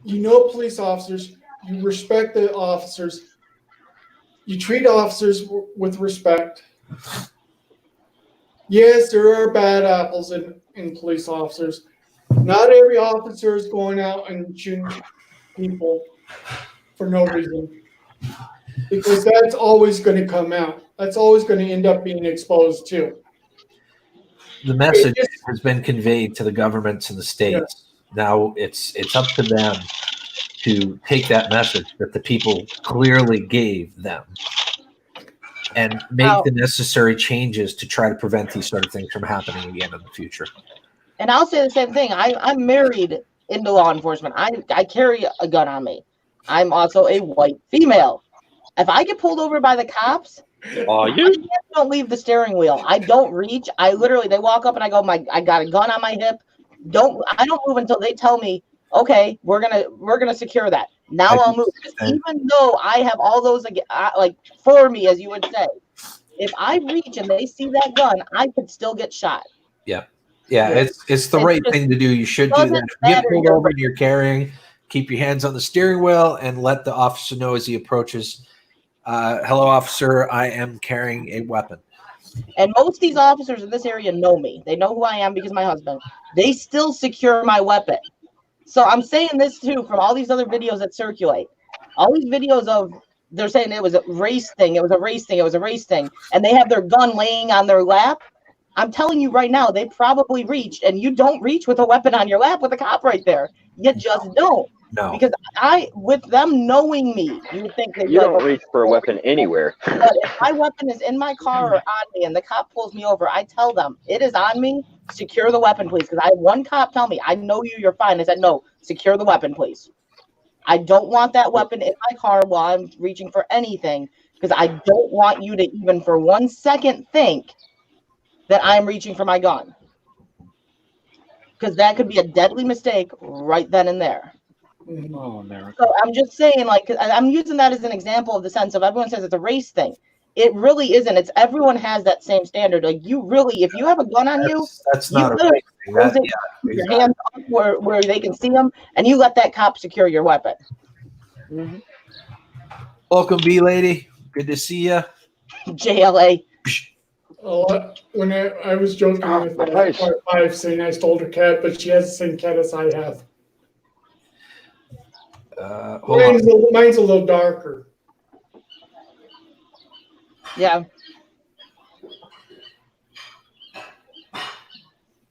You know police officers, you respect the officers, you treat officers with respect. Yes, there are bad apples in police officers. Not every officer is going out and shooting people for no reason. Because that's always going to come out. That's always going to end up being exposed too. The message has been conveyed to the governments in the states. Yeah. Now it's up to them to take that message that the people clearly gave them and make the necessary changes to try to prevent these sort of things from happening again in the future. And I'll say the same thing. I'm married into law enforcement. I carry a gun on me. I'm also a white female. If I get pulled over by the cops, I don't leave the steering wheel. I don't reach. They walk up and I go, I got a gun on my hip. I don't move until they tell me, okay, we're gonna secure that. Now I'll move. Even though I have all those like for me, as you would say, if I reach and they see that gun, I could still get shot. Yeah. It's the right thing to do. You should do that. If you get pulled over and you're carrying, keep your hands on the steering wheel and let the officer know as he approaches. Hello, officer. I am carrying a weapon. And most of these officers in this area know me. They know who I am because of my husband. They still secure my weapon. So I'm saying this too from all these other videos that circulate. All these videos of they're saying it was a race thing. It was a race thing. It was a race thing. And they have their gun laying on their lap. I'm telling you right now, they probably reached, and you don't reach with a weapon on your lap with a cop right there. You just don't. No. Because with them knowing me, you would think that you don't reach for a weapon anywhere. But if my weapon is in my car or on me and the cop pulls me over, I tell them, it is on me, secure the weapon, please. Because I had one cop tell me, I know you, you're fine. I said, no, secure the weapon, please. I don't want that weapon in my car while I'm reaching for anything, because I don't want you to even for 1 second think that I'm reaching for my gun. Because that could be a deadly mistake right then and there. Oh, America. So I'm just saying, like, I'm using that as an example of the sense of everyone says it's a race thing. It really isn't. It's everyone has that same standard. Like, you really, if you have a gun on that's not a race thing. Your hands up where they can see them, and you let that cop secure your weapon. Mm-hmm. Welcome, B lady. Good to see you. JLA. When I was joking with my wife saying I stole her cat, but she has the same cat as I have. Mine's a little darker. Yeah.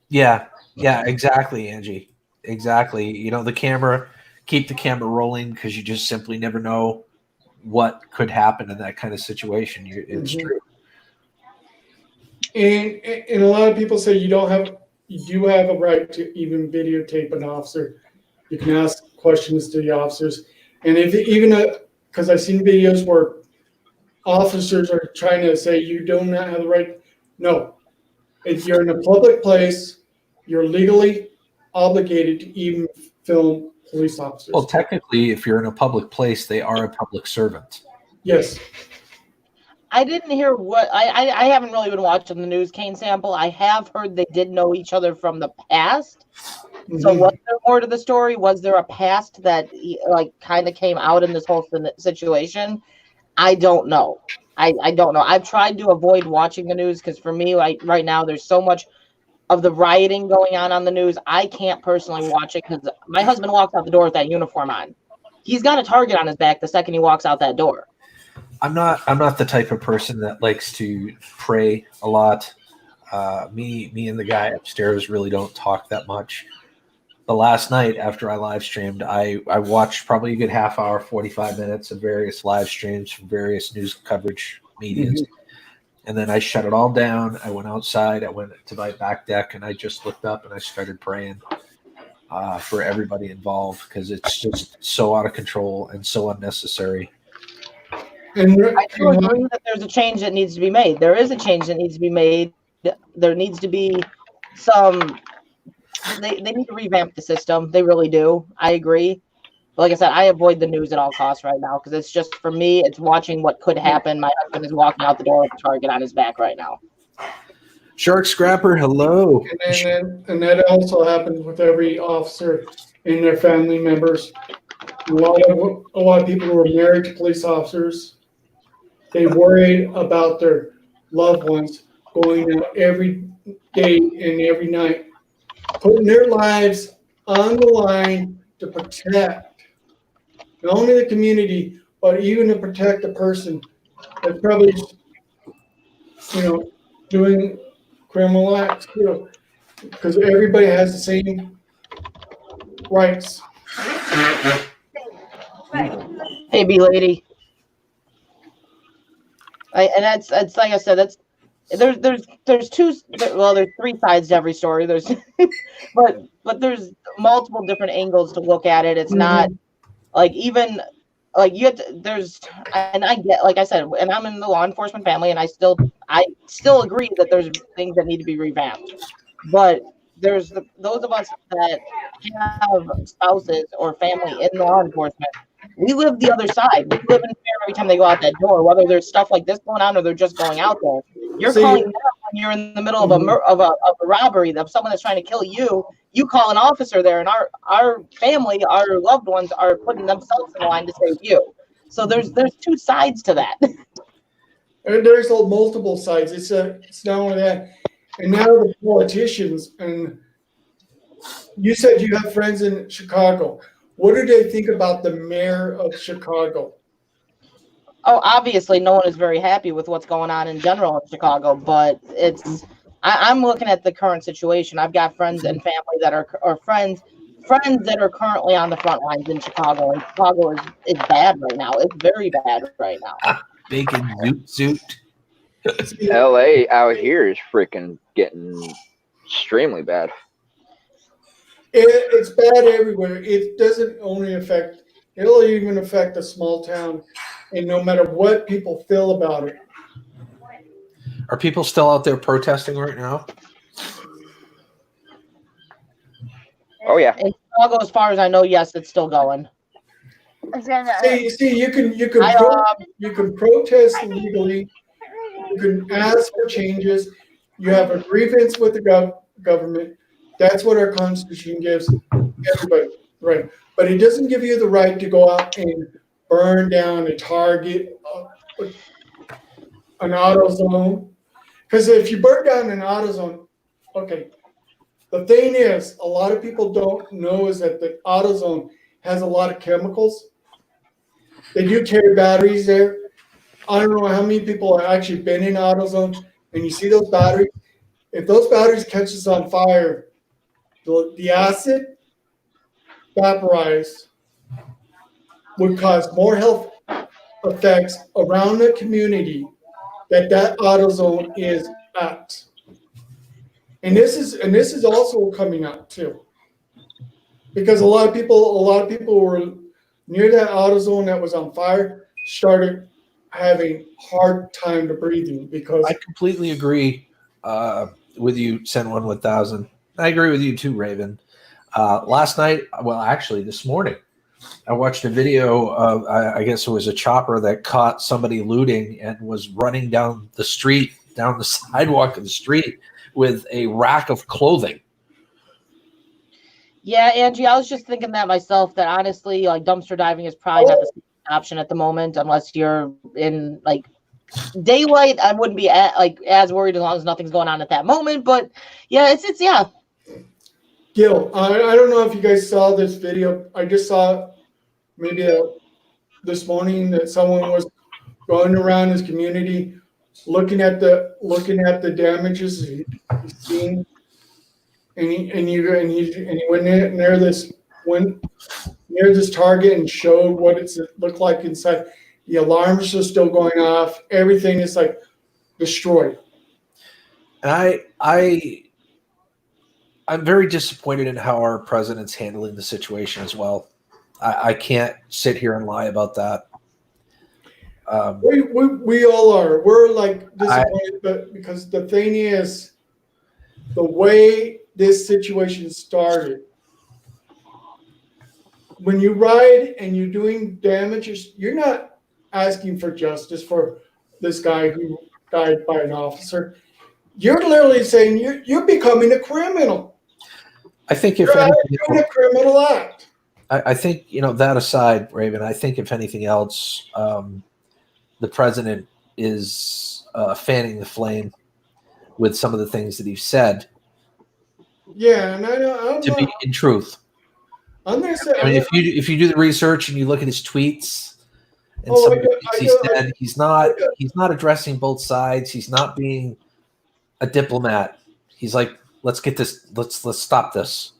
Yeah, exactly, Angie. Exactly. You know, keep the camera rolling because you just simply never know what could happen in that kind of situation. It's true. And a lot of people say you do have a right to even videotape an officer. You can ask questions to the officers. And because I've seen videos where officers are trying to say you do not have the right. No. If you're in a public place, you're legally obligated to even film police officers. Well, technically, if you're in a public place, they are a public servant. Yes. I didn't hear what I haven't really been watching the news, Kane Sample. I have heard they did know each other from the past. So was there more to the story? Was there a past that like kind of came out in this whole situation? I don't know. I don't know. I've tried to avoid watching the news because for me, like right now, there's so much of the rioting going on the news. I can't personally watch it because my husband walks out the door with that uniform on. He's got a target on his back the second he walks out that door. I'm not the type of person that likes to pray a lot. Me and the guy upstairs really don't talk that much. The last night after I live streamed, I watched probably a good half hour, 45 minutes of various live streams from various news coverage medias. And then I shut it all down. I went outside. I went to my back deck, and I just looked up and I started praying for everybody involved because it's just so out of control and so unnecessary. I do agree that there's a change that needs to be made. There is a change that needs to be made. There needs to be some. They need to revamp the system. They really do. I agree. But like I said, I avoid the news at all costs right now because it's just for me. It's watching what could happen. My husband is walking out the door with a target on his back right now. Shark Scrapper, hello. And that also happens with every officer and their family members. A lot of people who are married to police officers, they worry about their loved ones going out every day and every night, putting their lives on the line to protect not only the community, but even to protect the person that's probably, doing criminal acts, because everybody has the same rights. Hey, B lady. And that's like I said, there's there's three sides to every story. There's but there's multiple different angles to look at it. It's not like even like you have to, and I get, like I said, and I'm in the law enforcement family, and I still agree that there's things that need to be revamped. But there's those of us that have spouses or family in law enforcement. We live the other side. We live in fear every time they go out that door, whether there's stuff like this going on or they're just going out there. You're calling them when you're in the middle of a robbery of someone that's trying to kill you. You call an officer there, and our family, our loved ones are putting themselves in line to save you. So there's two sides to that. And there's multiple sides. It's not only that. And now the politicians, and you said you have friends in Chicago. What do they think about the mayor of Chicago? Oh, obviously, no one is very happy with what's going on in general in Chicago, but I'm looking at the current situation. I've got friends and family that are friends that are currently on the front lines in Chicago, and Chicago is bad right now. It's very bad right now. Bacon zoot. LA out here is freaking getting extremely bad. It's bad everywhere. It doesn't only affect, it'll even affect a small town, and no matter what people feel about it. Are people still out there protesting right now? Oh yeah. In Chicago, as far as I know, yes, it's still going. See, you can protest legally. You can ask for changes. You have a grievance with the government. That's what our Constitution gives everybody, right? But it doesn't give you the right to go out and burn down a Target, an AutoZone. Because if you burn down an AutoZone, okay. The thing is, a lot of people don't know is that the AutoZone has a lot of chemicals. They do carry batteries there. I don't know how many people have actually been in AutoZone, and you see those batteries. If those batteries catches on fire, the acid vaporized would cause more health effects around the community that AutoZone is at. And this is also coming out too, because a lot of people who were near that AutoZone that was on fire started having hard time to breathing because I completely agree with you, Send 1 1000. I agree with you too, Raven. Last night, well, actually this morning, I watched a video of, I guess it was a chopper that caught somebody looting and was running down the street, down the sidewalk of the street with a rack of clothing. Yeah, Angie, I was just thinking that myself, that honestly, like dumpster diving is probably not the same option at the moment, unless you're in like daylight. I wouldn't be as worried as long as nothing's going on at that moment. But yeah, it's yeah. Gil, I don't know if you guys saw this video. I just saw maybe this morning that someone was going around his community looking at the damages he's seen, and he went near this target and showed what it looked like inside. The alarms are still going off. Everything is like destroyed. And I'm very disappointed in how our president's handling the situation as well. I can't sit here and lie about that. We all are. We're like disappointed, but because the thing is, the way this situation started, when you ride and you're doing damages, you're not asking for justice for this guy who died by an officer. You're literally saying you're becoming a criminal. I think if you're doing a criminal act. I think, that aside, Raven, I think if anything else, the president is fanning the flame with some of the things that he's said. Yeah, and I know. Be in truth. I'm gonna say. I mean, if you do the research and you look at his tweets, and some of the things he said, he's not addressing both sides. He's not being a diplomat. He's like, let's stop this.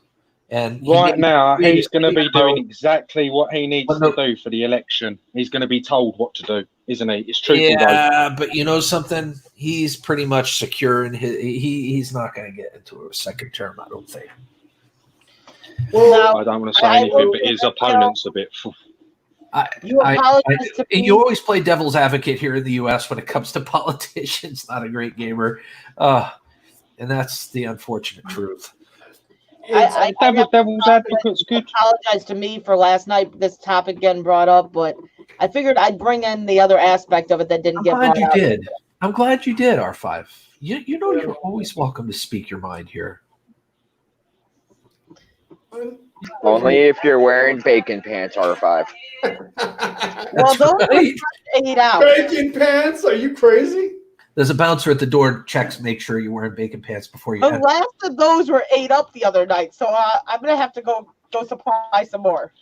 And right now, he's going to be doing exactly what he needs to do for the election. He's going to be told what to do, isn't he? It's true. Yeah, but you know something? He's pretty much secure in his. He's not going to get into a second term, I don't think. Well, I don't want to say anything, but his opponent's a bit. You always play devil's advocate here in the U.S. when it comes to politicians. Not a great gamer, and that's the unfortunate truth. Devil's advocate's good. Apologize to me for last night. This topic getting brought up, but I figured I'd bring in the other aspect of it that didn't get brought up. I'm glad you did, R5. You're always welcome to speak your mind here. Only if you're wearing bacon pants, R5. Well, those are 8 out. Bacon pants? Are you crazy? There's a bouncer at the door. Checks, make sure you're wearing bacon pants before you. The last of those were 8 up the other night, so I'm gonna have to go supply some more.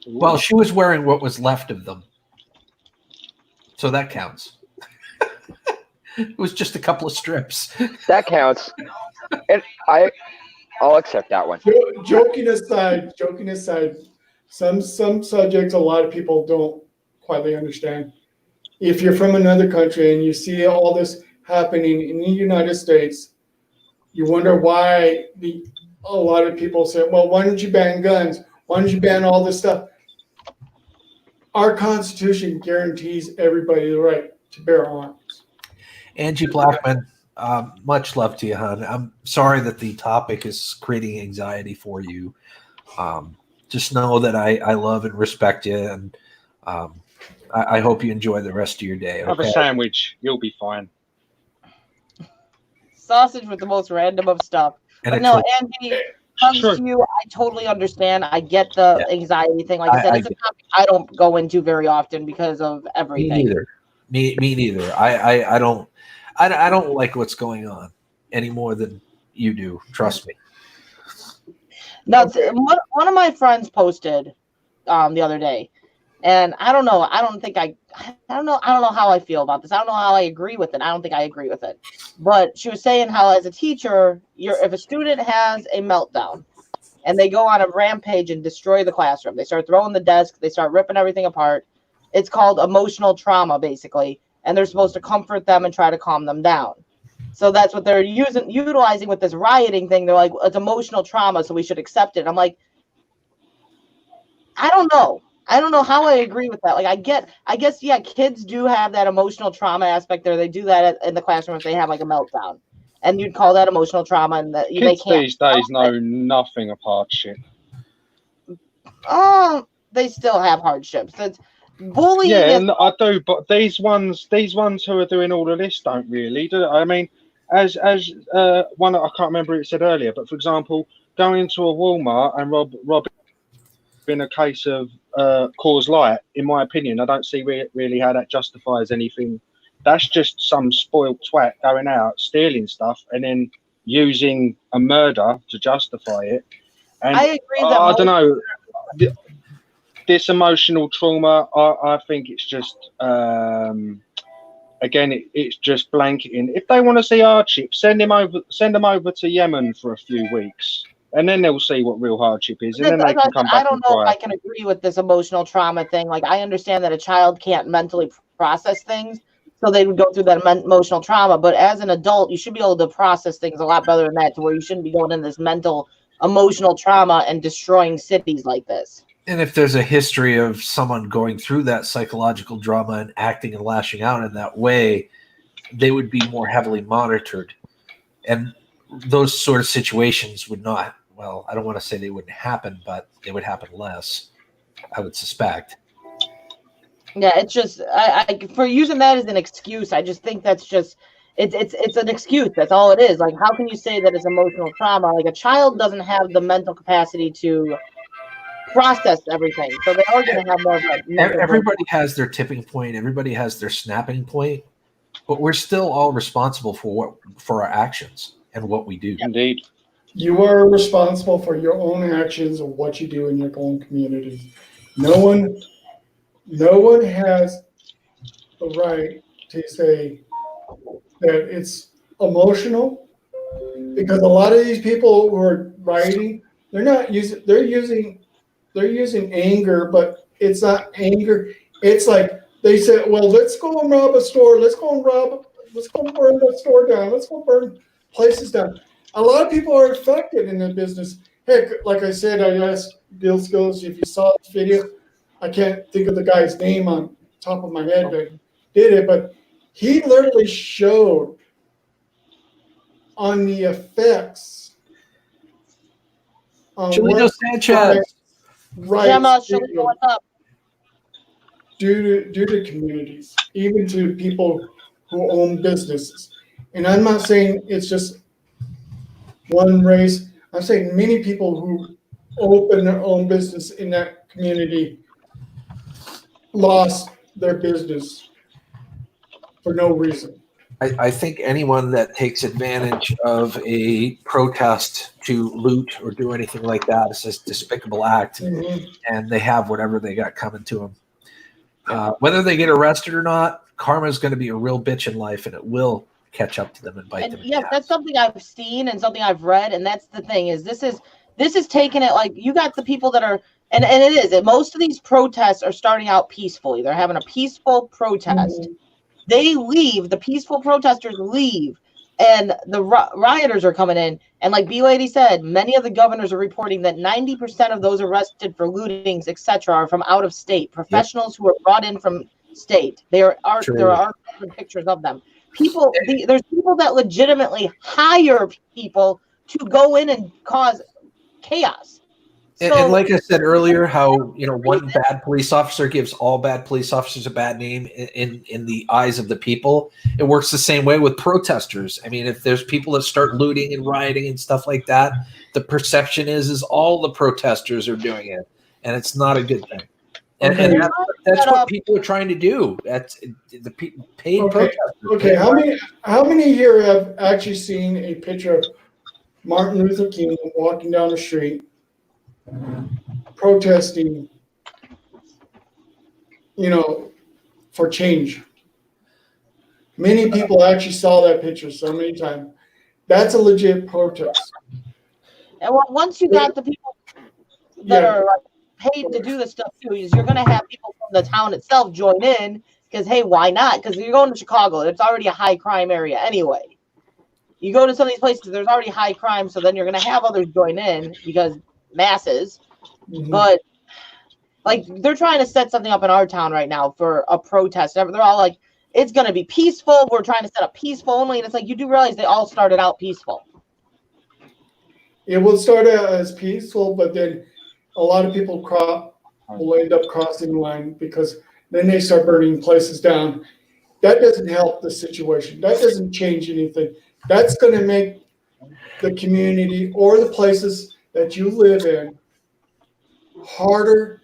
Well, she was wearing what was left of them, so that counts. It was just a couple of strips. That counts, and I'll accept that one. Joking aside, some subjects a lot of people don't quietly understand. If you're from another country and you see all this happening in the United States, you wonder why a lot of people say, well, why don't you ban guns? Why don't you ban all this stuff? Our Constitution guarantees everybody the right to bear arms. Angie Blackman, much love to you, hon. I'm sorry that the topic is creating anxiety for you. Just know that I love and respect you, and I hope you enjoy the rest of your day. Have a sandwich. You'll be fine. Sausage with the most random of stuff. But no, Angie, comes to you. I totally understand. I get the anxiety thing. Like I said, it's a topic I don't go into very often because of everything. Me neither. I don't like what's going on any more than you do. Trust me. Now, one of my friends posted the other day, and I don't know. I don't know how I feel about this. I don't know how I agree with it. I don't think I agree with it. But she was saying how, as a teacher, if a student has a meltdown and they go on a rampage and destroy the classroom, they start throwing the desk, they start ripping everything apart. It's called emotional trauma, basically, and they're supposed to comfort them and try to calm them down. So that's what they're utilizing with this rioting thing. They're like, it's emotional trauma, so we should accept it. I'm like, I don't know. I don't know how I agree with that. Like, I guess, yeah, kids do have that emotional trauma aspect there. They do that in the classroom if they have like a meltdown. and you'd call that emotional trauma, and that they Kids can't. these days know nothing of hardship. They still have hardships. It's bullying. Yeah, and I do, but these ones who are doing all of this don't really do it. I mean, as one I can't remember it said earlier, but for example, going into a Walmart and robbing in a case of Coors Light, in my opinion, I don't see really how that justifies anything. That's just some spoiled twat going out stealing stuff and then using a murder to justify it. And I agree that I don't know. This emotional trauma, I think it's just again, it's just blanketing. If they want to see hardship, send them over to Yemen for a few weeks, and then they'll see what real hardship is, and then they can come back. I don't know if I can agree with this emotional trauma thing. Like, I understand that a child can't mentally process things, so they would go through that emotional trauma. But as an adult, you should be able to process things a lot better than that, to where you shouldn't be going in this mental, emotional trauma and destroying cities like this. And if there's a history of someone going through that psychological drama and acting and lashing out in that way, they would be more heavily monitored. And those sort of situations would not, well, I don't want to say they wouldn't happen, but they would happen less, I would suspect. Yeah, it's just, I for using that as an excuse, I just think that's just, it's an excuse. That's all it is. Like, how can you say that it's emotional trauma? Like, a child doesn't have the mental capacity to process everything, so they are going to have more of a everybody has their tipping point, everybody has their snapping point, but we're still all responsible for our actions and what we do. Indeed, you are responsible for your own actions and what you do in your own community. No one has the right to say that it's emotional, because a lot of these people who are rioting, they're using anger, but it's not anger. It's like they said, well, let's go and rob a store. Let's go burn the store down. Let's go burn places down. A lot of people are affected in the business. Heck, like I said, I asked Gil Skillz if you saw this video. I can't think of the guy's name on top of my head that did it, but he literally showed on the effects on Julio Sanchez. Right. Gemma, what's up? Due to communities, even to people who own businesses. And I'm not saying it's just one race. I'm saying many people who open their own business in that community lost their business for no reason. I think anyone that takes advantage of a protest to loot or do anything like that is a despicable act, and they have whatever they got coming to them. Whether they get arrested or not, karma is going to be a real bitch in life, and it will catch up to them and bite them. Yes, that's something I've seen and something I've read, and that's the thing is this is taking it like you got the people that are, and it is. Most of these protests are starting out peacefully. They're having a peaceful protest. They leave, the peaceful protesters leave, and the rioters are coming in. And like B-Lady said, many of the governors are reporting that 90% of those arrested for lootings, etc., are from out of state, professionals who are brought in from state. There are pictures of them. There's people that legitimately hire people to go in and cause chaos. And like I said earlier, how one bad police officer gives all bad police officers a bad name in the eyes of the people. It works the same way with protesters. I mean, if there's people that start looting and rioting and stuff like that, the perception is all the protesters are doing it, and it's not a good thing. And that's what people are trying to do. That's the paid protesters. Okay, how many here have actually seen a picture of Martin Luther King walking down the street protesting, for change? Many people actually saw that picture so many times. That's a legit protest. And once you got the people that are paid to do this stuff too, is you're going to have people from the town itself join in, because hey, why not? Because you're going to Chicago, it's already a high crime area anyway. You go to some of these places, there's already high crime, so then you're going to have others join in because masses. But like, they're trying to set something up in our town right now for a protest. They're all like, it's going to be peaceful. We're trying to set up peaceful only. And it's like, you do realize they all started out peaceful. It will start out as peaceful, but then a lot of people will end up crossing the line because then they start burning places down. That doesn't help the situation. That doesn't change anything. That's going to make the community or the places that you live in harder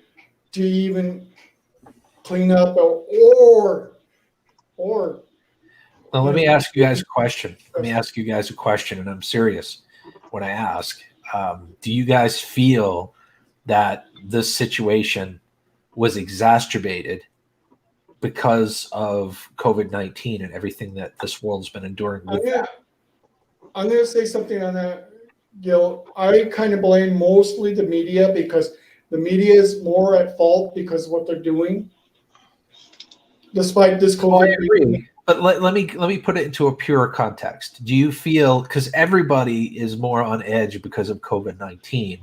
to even clean up or well, let me ask you guys a question. And I'm serious when I ask. Do you guys feel that this situation was exacerbated because of COVID-19 and everything that this world's been enduring with that? I'm going to say something on that, Gil. I kind of blame mostly the media because the media is more at fault because of what they're doing. Despite this COVID, I agree. But let me put it into a pure context. Do you feel, because everybody is more on edge because of COVID-19,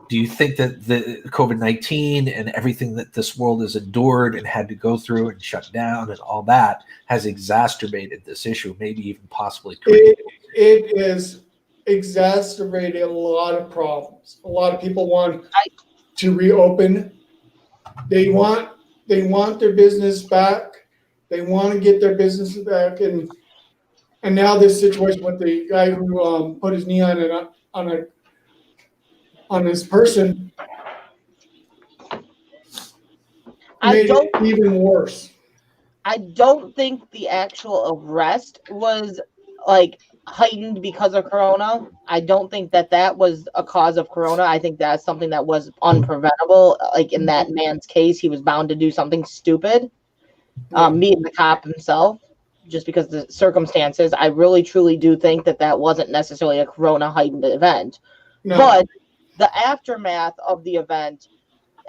do you think that the COVID-19 and everything that this world has endured and had to go through and shut down and all that has exacerbated this issue, maybe even possibly created? It is exacerbated a lot of problems. A lot of people want to reopen. They want their business back. They want to get their business back, and now this situation with the guy who put his knee on this person made it even worse. I don't think the actual arrest was like heightened because of Corona. I don't think that was a cause of Corona. I think that's something that was unpreventable. Like in that man's case, he was bound to do something stupid. Meeting the cop himself, just because of the circumstances. I really truly do think that wasn't necessarily a Corona heightened event. No. But the aftermath of the event,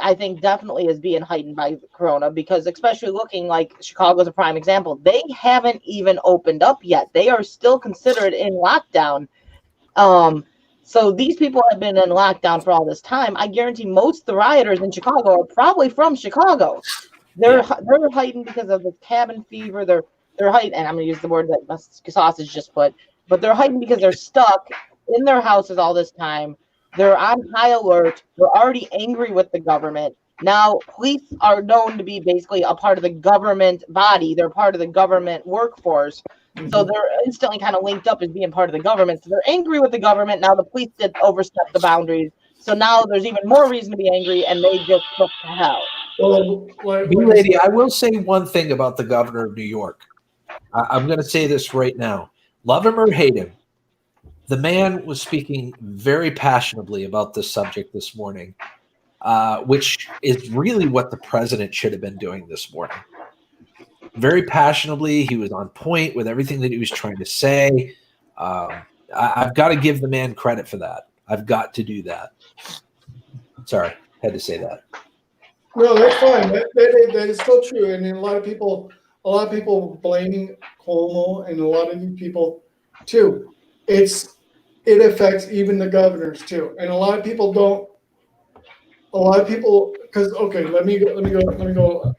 I think definitely is being heightened by Corona, because especially looking like Chicago's a prime example. They haven't even opened up yet. They are still considered in lockdown. So these people have been in lockdown for all this time. I guarantee most of the rioters in Chicago are probably from Chicago. They're heightened because of the cabin fever. They're heightened, and I'm going to use the word that Sausage just put, but they're heightened because they're stuck in their houses all this time. They're on high alert. They're already angry with the government. Now, police are known to be basically a part of the government body. They're part of the government workforce. So they're instantly kind of linked up as being part of the government. So they're angry with the government. Now the police did overstep the boundaries. So now there's even more reason to be angry, and they just took to hell. Well, lady, I will say one thing about the governor of New York. I'm going to say this right now. Love him or hate him, the man was speaking very passionately about this subject this morning, which is really what the president should have been doing this morning. Very passionately. He was on point with everything that he was trying to say. I've got to give the man credit for that. I've got to do that. Sorry, had to say that. No, that's fine. That is still true. And a lot of people blaming Cuomo, and a lot of you people too. It affects even the governors too. And a lot of people don't. A lot of people, because okay, let me go.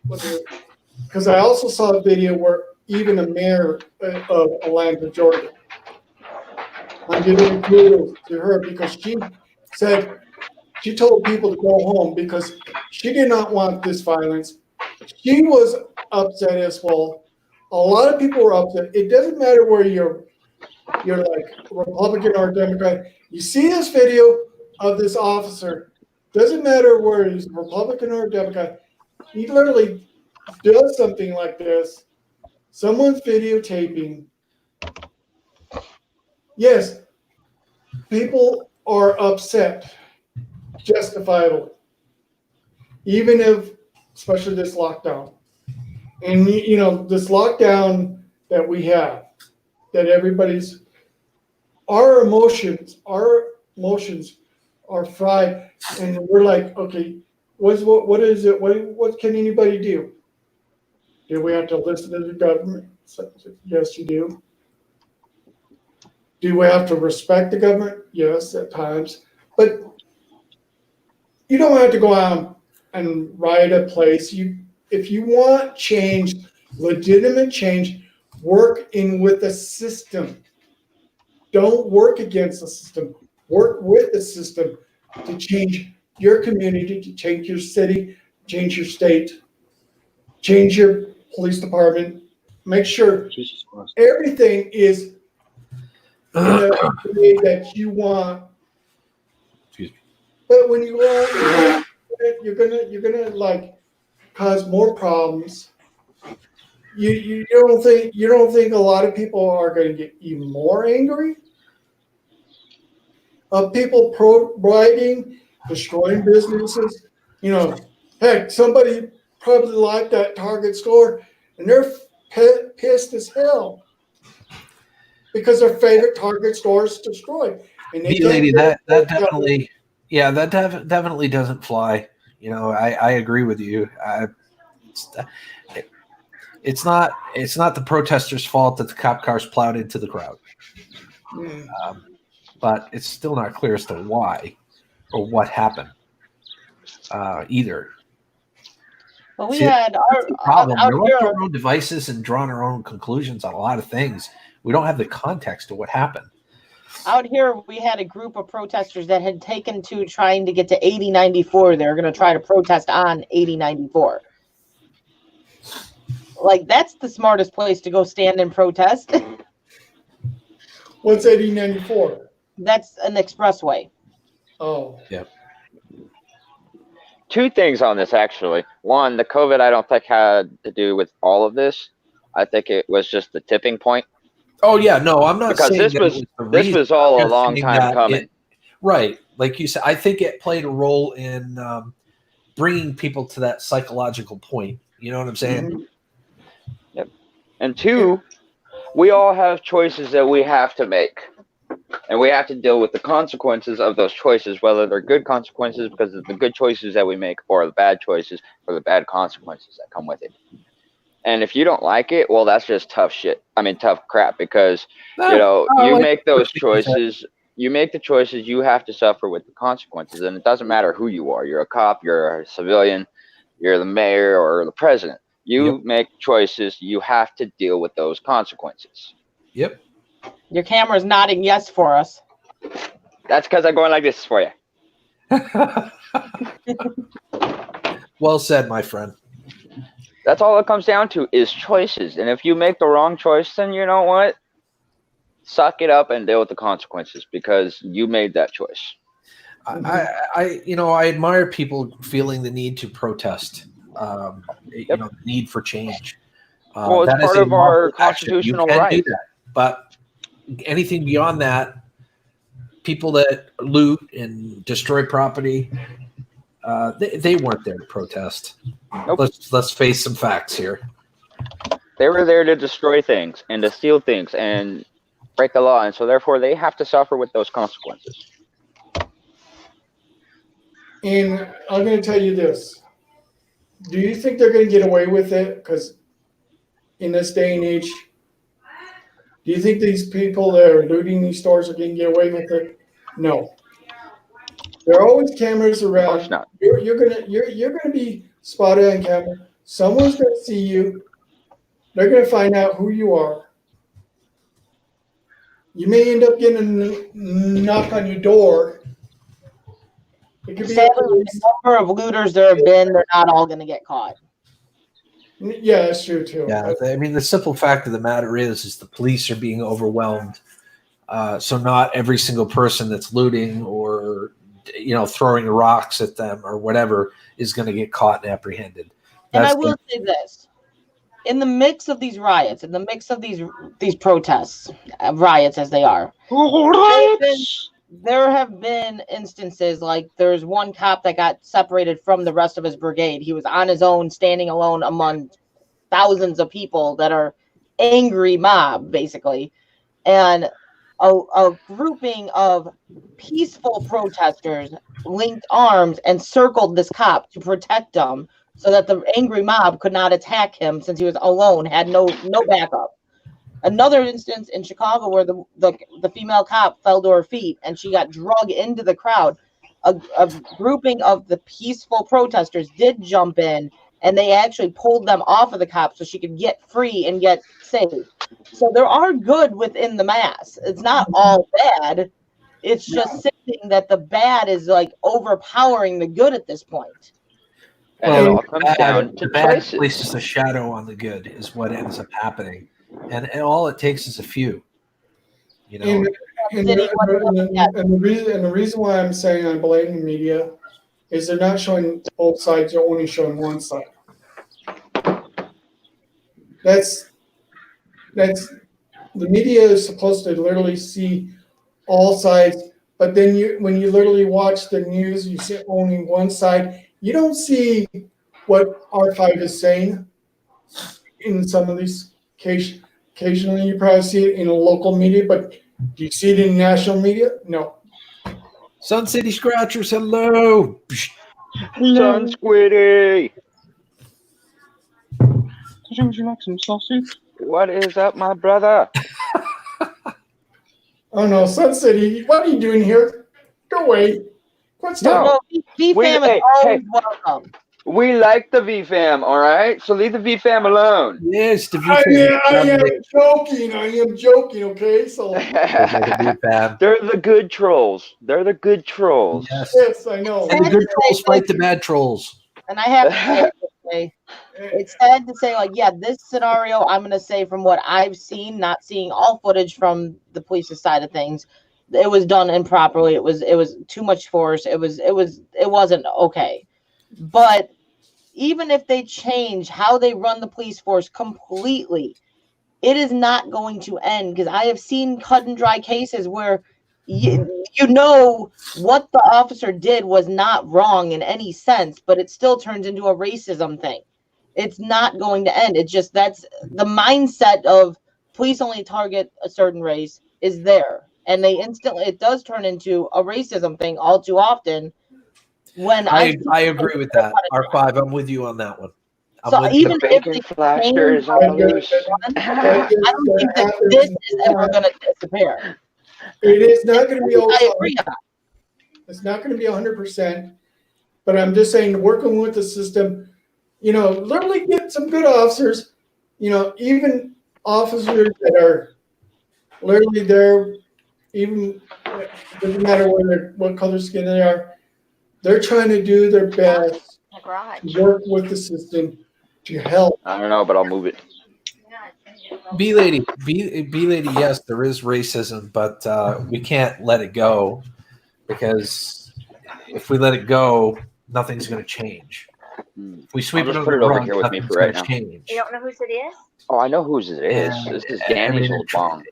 Because I also saw a video where even a mayor of Atlanta, Georgia, I'm giving kudos to her because she said she told people to go home because she did not want this violence. She was upset as well. A lot of people were upset. It doesn't matter where you're like Republican or Democrat. You see this video of this officer. Doesn't matter where he's Republican or Democrat. He literally does something like this. Someone's videotaping. Yes, people are upset, justifiably. Even if, especially this lockdown. And, you know, this lockdown that we have, that our emotions are fried. And we're like, okay, what is it? What can anybody do? Do we have to listen to the government? Yes, you do. Do we have to respect the government? Yes, at times. But you don't have to go out and riot a place. If you want change, Legitimate change, work in with the system. Don't work against the system. Work with the system to change your community, to change your city, change your state, change your police department. Make sure Jesus Christ. everything is in the way that you want. Excuse me. But when you go out, you're gonna like cause more problems. You don't think a lot of people are going to get even more angry? Of people writing, destroying businesses. You know, heck, somebody probably liked that Target store, and they're pissed as hell because their favorite Target store is destroyed. And they Lady, that definitely, yeah, that definitely doesn't fly. You know, I agree with you. It's not the protesters' fault that the cop cars plowed into the crowd, but it's still not clear as to why or what happened either. But we See, had that's the problem. out We're left here, to our own devices and drawing our own conclusions on a lot of things. We don't have the context of what happened. out here, we had a group of protesters that had taken to trying to get to 8094. They're going to try to protest on 8094. Like, that's the smartest place to go stand and protest. What's 8094? That's an expressway. Oh, Yep. Two things on this, actually. One, the COVID, I don't think had to do with all of this. I think it was just the tipping point. Oh yeah, no, I'm not Because saying this that was it was the this reason. was all I'm a just long saying time that coming. Right, like you said, I think it played a role in bringing people to that psychological point. You know what I'm saying? Yep. And two, we all have choices that we have to make. And we have to deal with the consequences of those choices, whether they're good consequences because of the good choices that we make, or the bad choices for the bad consequences that come with it. And if you don't like it, well, that's just tough shit. I mean, tough crap, because, you know, you make those choices, you make the choices, you have to suffer with the consequences. And it doesn't matter who you are. You're a cop, you're a civilian, you're the mayor or the president. You make choices, you have to deal with those consequences. Yep. Your camera's nodding yes for us. That's because I'm going like this for you. Well said, my friend. That's all it comes down to is choices. And if you make the wrong choice, then you know what? Suck it up and deal with the consequences because you made that choice. I admire people feeling the need to protest. You know, the need for change. Well, it's that is part a of our lawful action. constitutional You can right. do that. But anything beyond that, people that loot and destroy property, they weren't there to protest. Nope. Let's face some facts here. They were there to destroy things and to steal things and break the law, and so therefore they have to suffer with those consequences. and I'm going to tell you this. Do you think they're going to get away with it? Because in this day and age, do you think these people that are looting these stores are going to get away with it? No. There are always cameras around. Of course not. You're gonna be spotted on camera. Someone's gonna see you. They're gonna find out who you are. You may end up getting a knock on your door. It could be. Sadly, the number of looters there have been, they're not all going to get caught. Yeah, that's true too. Yeah, I mean, the simple fact of the matter is the police are being overwhelmed. So not every single person that's looting or, you know, throwing rocks at them or whatever is going to get caught and apprehended. And I will say this. In the mix of these riots, in the mix of these protests, riots as they are, there have been instances like there's one cop that got separated from the rest of his brigade. He was on his own, standing alone among thousands of people that are angry mob, basically. And a grouping of peaceful protesters linked arms and circled this cop to protect him so that the angry mob could not attack him since he was alone, had no backup. Another instance in Chicago where the female cop fell to her feet and she got dragged into the crowd. A grouping of the peaceful protesters did jump in and they actually pulled them off of the cops so she could get free and get saved. So there are good within the mass. It's not all bad. It's just saying that the bad is like overpowering the good at this point. And it all comes down to the bad choices. places a shadow on the good is what ends up happening, and all it takes is a few. You know, And the reason why I'm saying I'm blaming the media is they're not showing both sides; they're only showing one side. That's the media is supposed to literally see all sides, but then when you literally watch the news, you see only one side. You don't see what R5 is saying in some of these cases. Occasionally, you probably see it in a local media, but do you see it in national media? No. Sun City Scratchers, hello. Son Squiddy, Would you like some sausage? what is up, my brother? Oh no, Sun City, what are you doing here? Go away. Quit stop. No, VFam is always welcome. We like the VFam, all right? So leave the VFam alone. Yes, the I am joking. I am joking. Okay, so They're the good trolls. They're the good trolls. yes, I know. And the good trolls fight the bad trolls. And I have to say, it's sad to say, like, yeah, this scenario, I'm going to say from what I've seen, not seeing all footage from the police's side of things, it was done improperly. It was too much force. It wasn't okay. But even if they change how they run the police force completely, it is not going to end, because I have seen cut and dry cases where you know what the officer did was not wrong in any sense, but it still turns into a racism thing. It's not going to end. It's just that's the mindset of police only target a certain race is there. And it does turn into a racism thing all too often. When I agree with that. R5, I'm with you on that one. So even the if bacon they flasher is on the loose. I don't think that this is ever going to disappear. It is not going to be. I agree. It's not going to be 100%. But I'm just saying, working with the system, literally get some good officers. Even officers that are literally there, even it doesn't matter what color skin they are. They're trying to do their best to work with the system to help. I don't know, but I'll move it. B lady, yes, there is racism, but we can't let it go, because if we let it go, nothing's going to change. If we sweep I'll just it put under it over the here rug, with me nothing's for right gonna now. change. You don't know whose it is? Oh, I know whose it is. And- This is Danny's old bomb.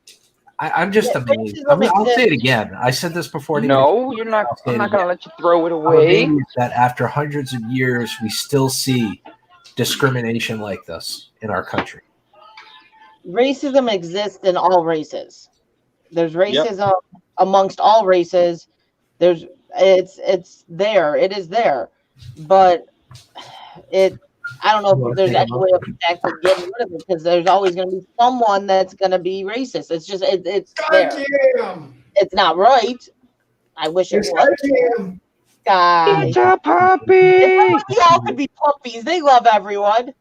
I'm just amazed. I'll say it again. I said this before. No, you're not. I'm not gonna let you throw it I'm away. amazed that after hundreds of years, we still see discrimination like this in our country. Racism exists in all races. There's racism amongst all races. It's there. It is there, but I don't know if there's any way of actually getting rid of it, because there's always going to be someone that's going to be racist. It's just it's there. It's not right. I wish it was. Guy. It's a puppy. Y'all could be puppies. They love everyone.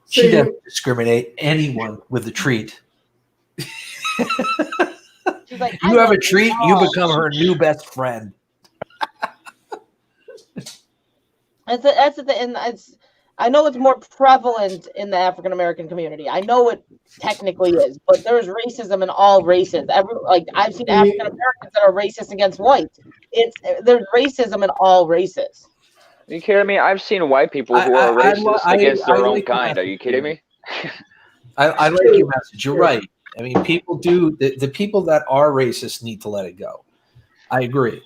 She doesn't discriminate anyone with a treat. She's like, You have a treat, you become her new best friend. That's the thing. I know it's more prevalent in the African American community. I know it technically is, but there's racism in all races. I've seen African Americans that are racist against whites. There's racism in all races. Are you kidding me? I've seen white people who are racist against their own kind. Are you kidding me? I like your message. You're right. I mean, people do. The people that are racist need to let it go. I agree.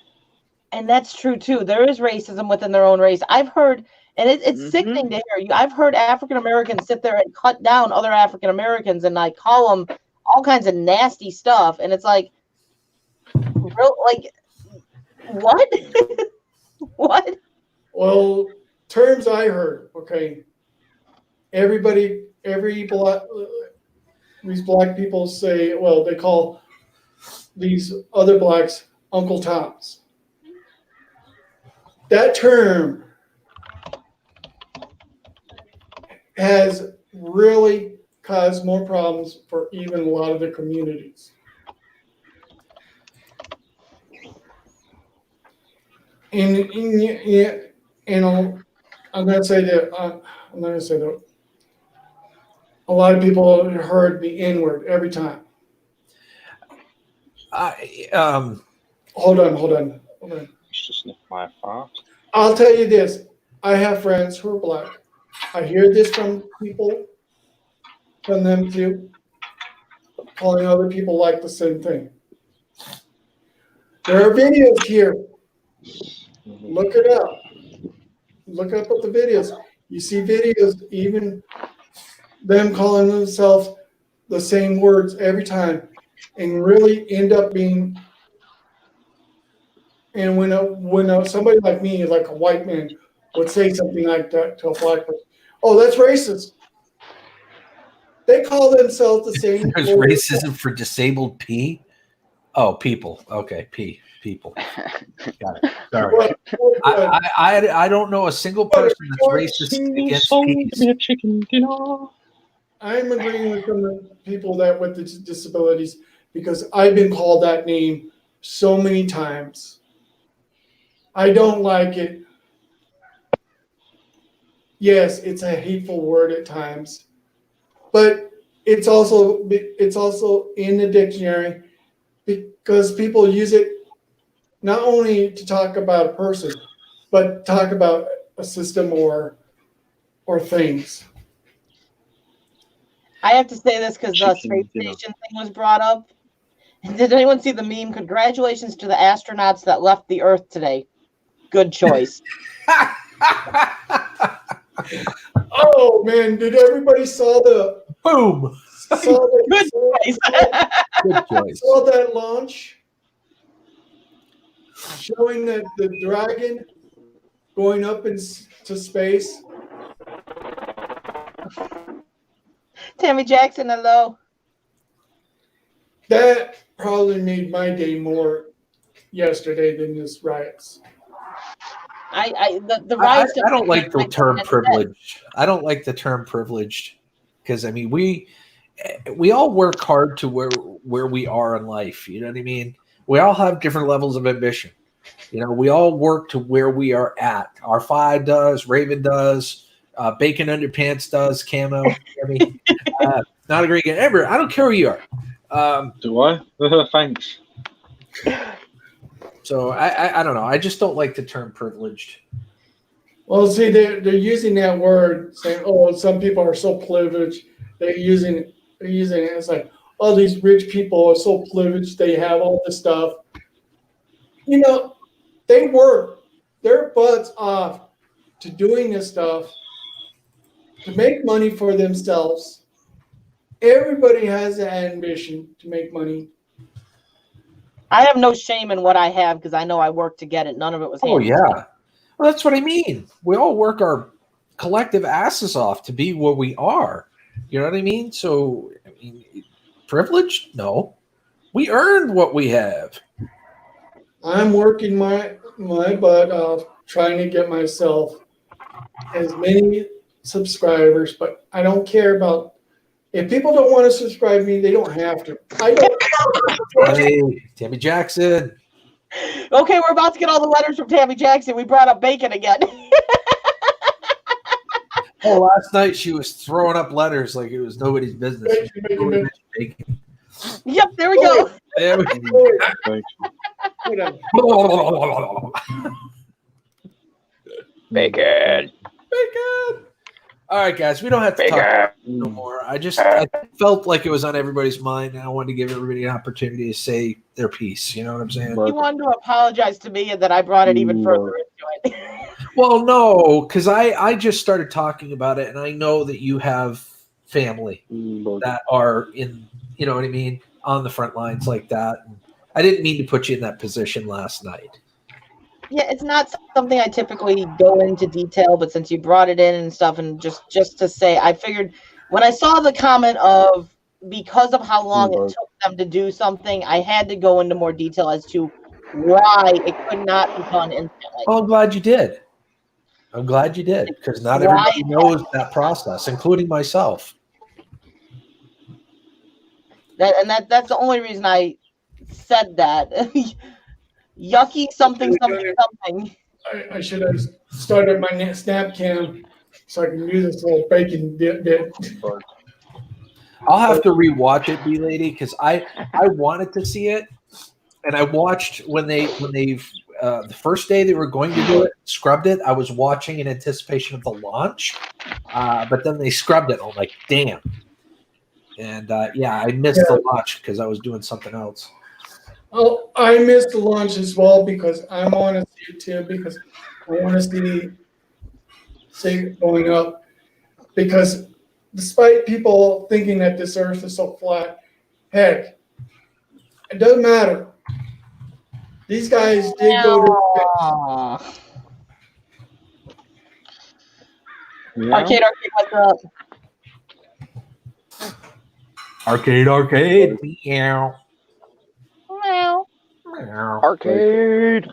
And that's true too. There is racism within their own race. I've heard, and it's sickening to hear. I've heard African Americans sit there and cut down other African Americans and call them all kinds of nasty stuff. And it's like, what? What? Well, terms I heard. Okay, these black people say, well, they call these other blacks Uncle Toms. that term has really caused more problems for even a lot of the communities. And I'm going to say that a lot of people heard the N-word every time. Hold on. Just sniff my fart. I'll tell you this. I have friends who are black. I hear this from people, from them too, calling other people like the same thing. There are videos here. Look it up. Look up at the videos. You see videos, even them calling themselves the same words every time, and really end up being. And when somebody like me, like a white man, would say something like that to a black person, oh, that's racist. They call themselves the same. There's racism for disabled P. Oh, people. Okay, people. Got it. Sorry. I don't know a single person that's racist against peas. I'm agreeing with the people that with the disabilities because I've been called that name so many times. I don't like it. Yes, it's a hateful word at times, but it's also in the dictionary because people use it not only to talk about a person, but talk about a system or things. I have to say this because the space station thing was brought up. Did anyone see the meme? Congratulations to the astronauts that left the Earth today. Good choice. Oh man, did everybody saw the boom? Good choice. Good choice. Saw that launch showing that the dragon going up into space. Tammy Jackson, hello. That probably made my day more yesterday than this riots. The riots. I don't like the term privileged. I don't like the term privileged because I mean we all work hard to where we are in life. You know what I mean? We all have different levels of ambition. You know, we all work to where we are at. Our Fi does, Raven does, Bacon Underpants does, Camo. I mean, not a great game ever. I don't care who you are. Do I? Thanks. So I don't know. I just don't like the term privileged. Well, see, they're using that word saying, "Oh, some people are so privileged." They're using it. It's like, "Oh, these rich people are so privileged. They have all this stuff." You know, they work their butts off to doing this stuff to make money for themselves. Everybody has an ambition to make money. I have no shame in what I have because I know I worked to get it. None of it was. Oh yeah, well, that's what I mean. We all work our collective asses off to be where we are. You know what I mean? So, I mean, privileged? No, we earned what we have. I'm working my butt off trying to get myself as many subscribers, but I don't care about. If people don't want to subscribe to me, they don't have to. I don't. Hey, Tammy Jackson. Okay, we're about to get all the letters from Tammy Jackson. We brought up Bacon again. Oh, last night she was throwing up letters like it was nobody's business. Bacon. Yep, there we go. There we go. Bacon. Bacon. All right, guys, we don't have to talk no more. I felt like it was on everybody's mind, and I wanted to give everybody an opportunity to say their piece. You know what I'm saying? He wanted to apologize to me, and then I brought it even further into it. Well, no, because I just started talking about it, and I know that you have family that are in, you know what I mean, on the front lines like that. And I didn't mean to put you in that position last night. Yeah, it's not something I typically go into detail, but since you brought it in and stuff, and just to say, I figured when I saw the comment of because of how long it took them to do something, I had to go into more detail as to why it could not be done instantly. Oh, I'm glad you did. I'm glad you did, because not everybody knows that process, including myself. That's the only reason I said that. Yucky something. I should have started my snap cam so I can do this little bacon bit. I'll have to rewatch it, B Lady, because I wanted to see it, and I watched when they the first day they were going to do it, scrubbed it. I was watching in anticipation of the launch, but then they scrubbed it. I'm like, damn. And I missed the launch because I was doing something else. Oh, I missed the launch as well because I want to see it too, because I want to see it going up. Because despite people thinking that this earth is so flat, heck, it doesn't matter. These guys did go to space. Arcade, what's up? Arcade. Meow. Meow. Arcade.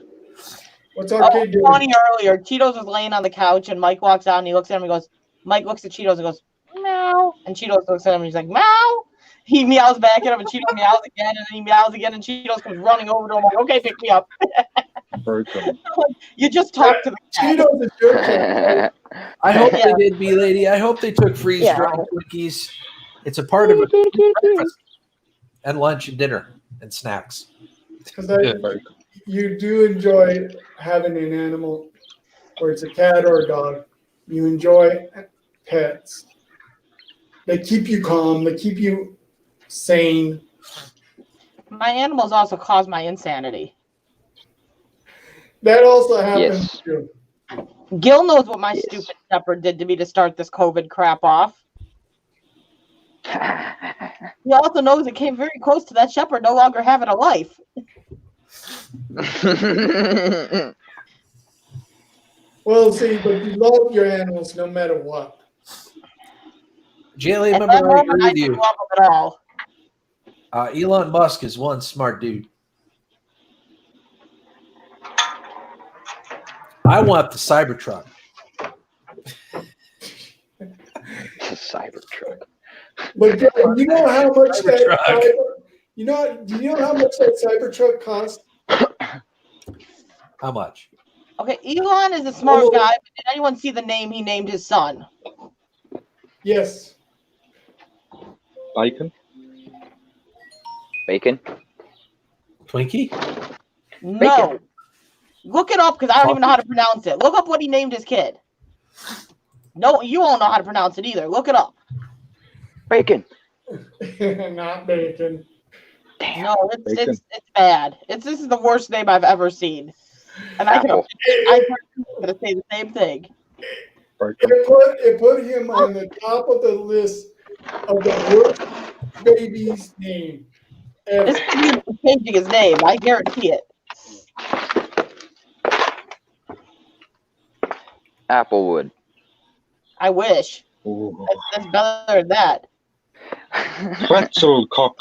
What's Arcade doing? Funny earlier, Cheetos was laying on the couch, and Mike walks out, and he looks at him, and goes, Mike looks at Cheetos and goes, meow. And Cheetos looks at him, and he's like, meow. He meows back at him, and Cheetos meows again, and then he meows again, and Cheetos comes running over to him, like, okay, pick me up. You just talked to the cat. Cheetos is your cat. I hope they did, B Lady. I hope they took freeze-dried Twinkies. It's a part of it. Breakfast and lunch and dinner and snacks. Because you do enjoy having an animal, whether it's a cat or a dog. You enjoy pets. They keep you calm. They keep you sane. My animals also cause my insanity. That also happens too. Gil knows what my stupid shepherd did to me to start this COVID crap off. He also knows it came very close to that shepherd no longer having a life. Well, see, but you love your animals no matter what. Jaylee, remember I agree with you. Love them at all. Elon Musk is one smart dude. I want the Cybertruck. Cybertruck. But you know how much do you know how much that Cybertruck costs? How much? Okay, Elon is a smart guy, but did anyone see the name he named his son? Yes. Bacon. Twinkie? No. Bacon. Look it up because I don't even know how to pronounce it. Look up what he named his kid. No, you won't know how to pronounce it either. Look it up. Bacon. Not bacon. Damn. No, it's bad. This is the worst name I've ever seen. And I've heard people to say the same thing. It put him on the top of the list of the worst baby's name ever. This could be changing his name. I guarantee it. Applewood. I wish. That's better than that. Pretzel cock.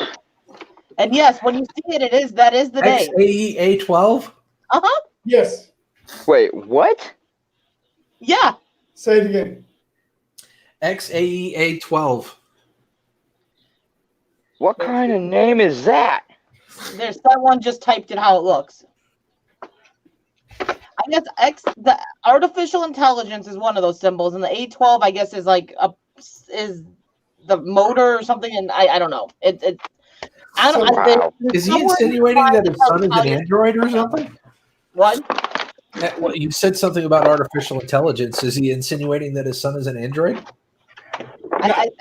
And yes, when you see it, that is the name. XAE-A12? Uh-huh. Yes. Wait, what? Yeah. Say it again. XAE-A12. What kind of name is that? There's someone just typed in how it looks. I guess the artificial intelligence is one of those symbols, and the A12 I guess is like is the motor or something, and I don't know. Is he insinuating that his son is an android or something? What? Well, you said something about artificial intelligence. Is he insinuating that his son is an android?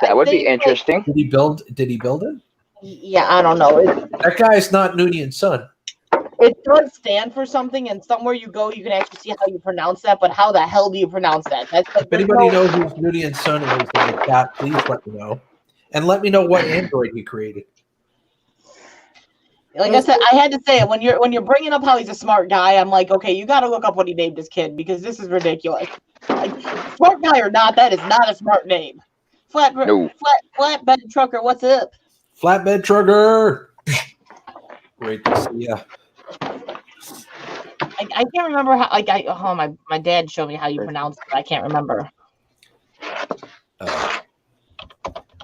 That would be interesting. Did he build it? Yeah, I don't know. That guy is not Noonan's son. It does stand for something, and somewhere you go, you can actually see how you pronounce that. But how the hell do you pronounce that? If anybody knows who Noonan's son is in the chat, please let me know, and let me know what android he created. Like I said, I had to say it when you're bringing up how he's a smart guy. I'm like, okay, you got to look up what he named his kid because this is ridiculous. Like, smart guy or not, that is not a smart name. Flatbed trucker, what's up? Flatbed trucker. Great to see ya. I can't remember how. My dad showed me how you pronounce it. But I can't remember.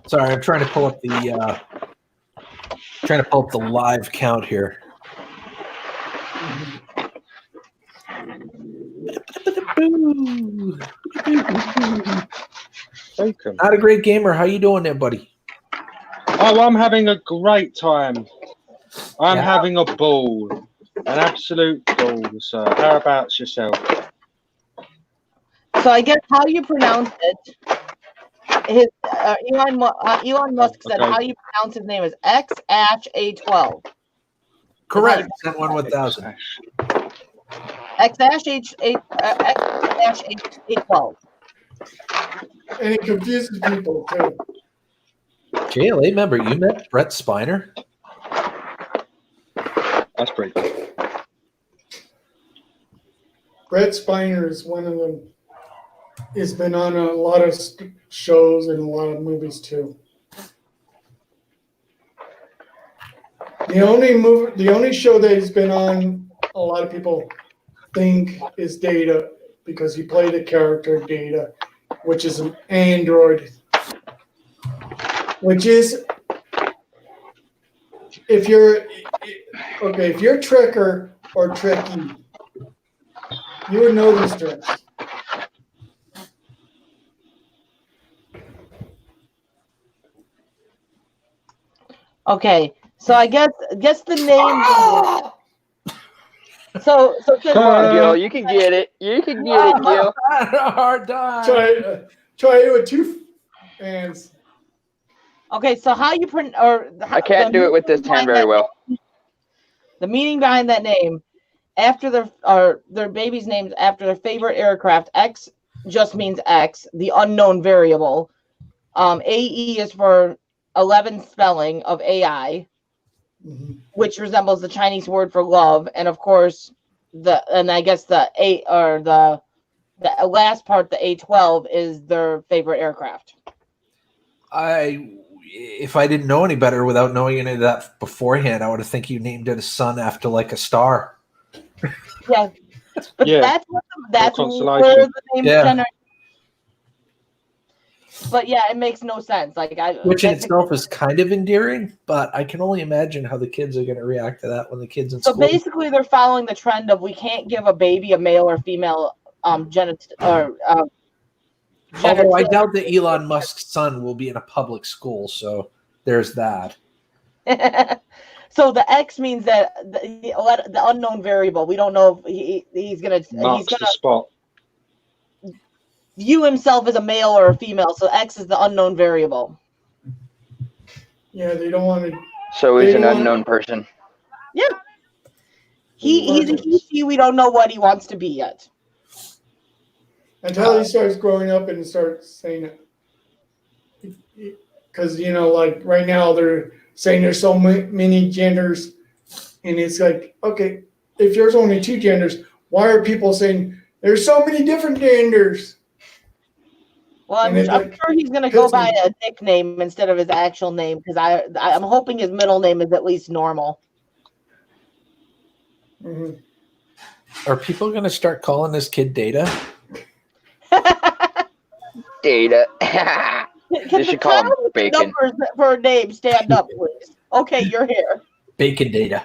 Sorry, I'm trying to pull up the live count here. Not a great gamer. How you doing there, buddy? Oh, I'm having a great time. I'm having a ball, an absolute ball, sir. How about yourself? So I guess how you pronounce it. Elon Musk said how you pronounce his name is X-A12. Correct. Sent 1,000. X-A12. And it confuses people too. JLA, remember you met Brett Spiner? That's pretty cool. Brett Spiner is one of them. He's been on a lot of shows and a lot of movies too. The only show that he's been on, a lot of people think is Data because he played a character Data, which is an android. Which is, if you're Trekker or Trekkie, you would know these terms. Okay, so I guess the name. So Come on, Gil. You can get it. You can get it, Gil. Hard time. Try it with two hands. Okay, so how you I can't do it with this hand very well. The meaning behind that name, after their baby's names after their favorite aircraft. X just means X, the unknown variable. AE is for 11 spelling of AI, which resembles the Chinese word for love, and of course the last part, the A12, is their favorite aircraft. If I didn't know any better without knowing any of that beforehand, I would have think you named it a son after like a star. Yeah, but Yeah. that's where the name generated. But yeah, it makes no sense. Which in itself is kind of endearing, but I can only imagine how the kids are going to react to that when the kids in school. So basically, they're following the trend of we can't give a baby a male or female Although I doubt that Elon Musk's son will be in a public school, so there's that. So the X means that the unknown variable. We don't know if he's gonna spot. View himself as a male or a female. So X is the unknown variable. Yeah, they don't want to. So he's an unknown person. Yeah, he's a he. We don't know what he wants to be yet. Until he starts growing up and starts saying it. Because, like right now they're saying there's so many genders. And it's like, okay, if there's only two genders, why are people saying there's so many different genders? Well, I'm sure he's going to go by a nickname instead of his actual name because I'm hoping his middle name is at least normal. Mm-hmm. Are people going to start calling this kid Data? Data. Can You should call him Bacon. Numbers for a name stand up, please? Okay, you're here. Bacon Data.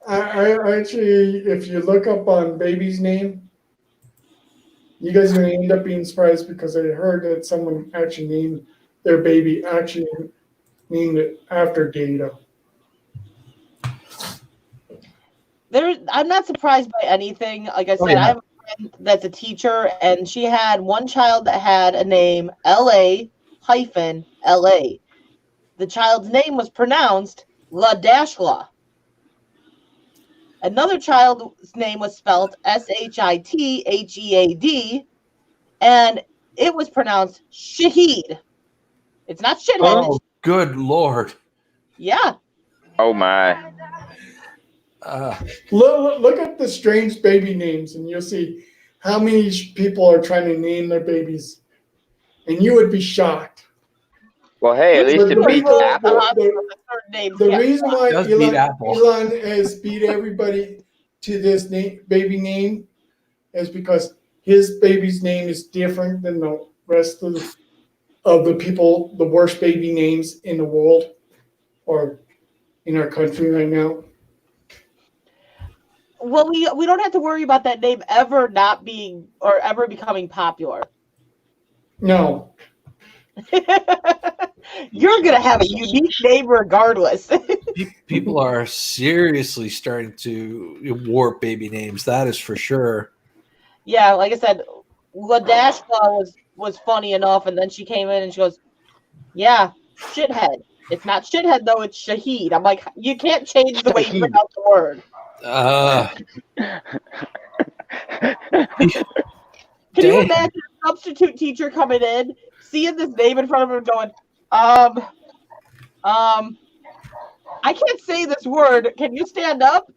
I actually, if you look up on baby's name, you guys are going to end up being surprised because I heard that someone actually named their baby named it after Data. I'm not surprised by anything. Like I said, I have a friend that's a teacher, and she had one child that had a name LA-LA. The child's name was pronounced La Dashla. Another child's name was spelled Shithead, and it was pronounced Shaheed. It's not shithead. Oh, good Lord. Yeah. Oh, my. Look at the strange baby names, and you'll see how many people are trying to name their babies, and you would be shocked. Well, hey, at least it beats Apple. The reason why Elon has beat everybody to this baby name is because his baby's name is different than the rest of the people, the worst baby names in the world or in our country right now. Well, we don't have to worry about that name ever not being or ever becoming popular. No. You're gonna have a unique name regardless. People are seriously starting to warp baby names. That is for sure. Yeah, like I said, Ladashla was funny enough, and then she came in and she goes, "Yeah, shithead. It's not shithead though; it's Shahid." I'm like, you can't change the way you pronounce the word. Can you imagine a substitute teacher coming in, seeing this name in front of him, and going, I can't say this word. Can you stand up?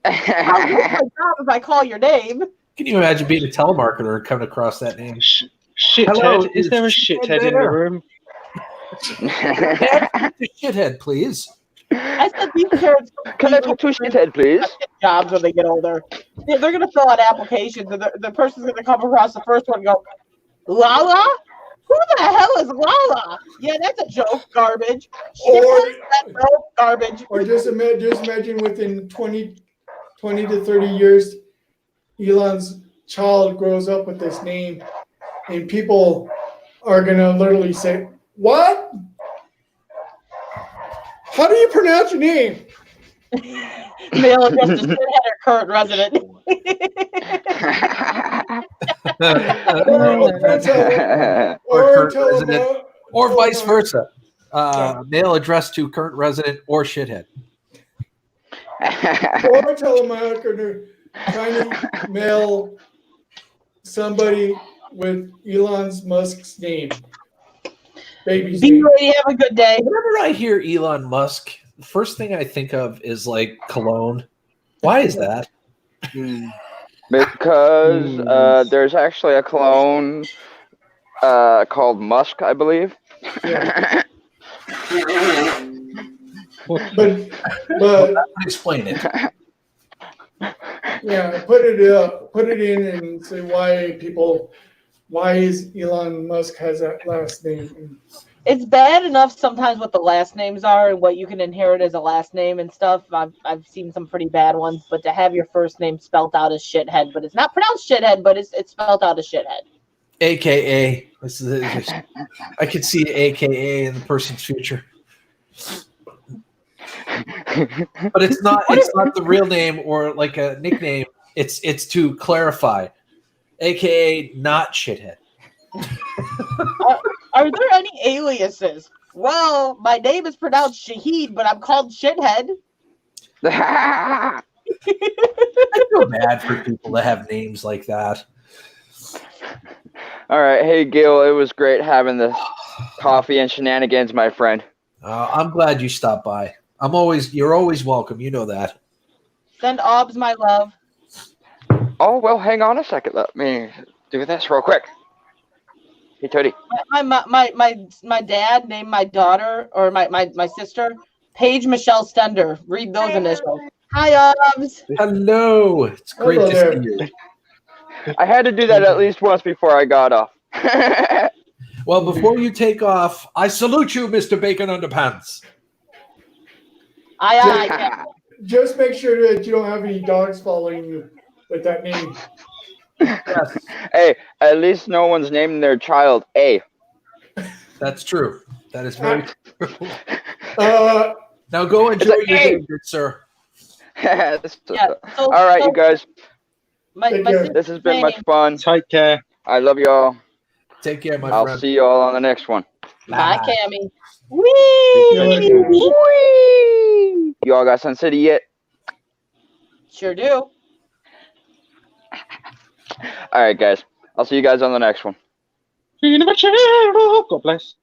I'll do my job if I call your name. Can you imagine being a telemarketer and coming across that name? Shithead. Is there a shithead in the room? Shithead, please. I said these parents Can I talk to a shithead, please? jobs when they get older. They're going to fill out applications, and the person's going to come across the first one and go, Lala? Who the hell is Lala? Yeah, that's a joke. Garbage. Garbage. Or just imagine within 20 to 30 years, Elon's child grows up with this name, and people are going to literally say, what? How do you pronounce your name? Male address to shithead or current resident. Or vice versa. Mail addressed to current resident or shithead. Or telemarketer trying to mail somebody with Elon Musk's name. Baby's Be name. ready, have a good day. Whenever I hear Elon Musk, the first thing I think of is like cologne. Why is that? Because there's actually a clone called Musk, I believe. Yeah. but Explain it. yeah, put it in and say why is Elon Musk has that last name. It's bad enough sometimes what the last names are and what you can inherit as a last name and stuff. I've seen some pretty bad ones, but to have your first name spelt out as shithead, but it's not pronounced shithead, but it's spelt out as shithead. AKA. I could see AKA in the person's future. But it's not the real name or like a nickname. It's to clarify. AKA not shithead. Are there any aliases? Well, my name is pronounced Shahid, but I'm called shithead. I feel bad for people that have names like that. All right. Hey, Gil, it was great having this coffee and shenanigans, my friend. I'm glad you stopped by. You're always welcome. You know that. Send Obs my love. Oh, well, hang on a second. Let me do this real quick. Hey, Toady. My dad named my daughter or my sister Paige Michelle Stender. Read those initials. Hi, Obs. Hello. It's great Hello to there. see you. I had to do that at least once before I got off. Well, before you take off, I salute you, Mr. Bacon Underpants. Aye. Just make sure that you don't have any dogs following you with that name. Yes, Hey, at least no one's naming their child A. that's true. That is very true. Now go enjoy your day, good sir. All right, you guys. This has been much fun. Take care. I love you all. Take care, my I'll friend. see you all on the next one. Bye, Cammy. Whee! Whee! You all got Sun City yet? Sure do. All right, guys. I'll see you guys on the next one. God bless.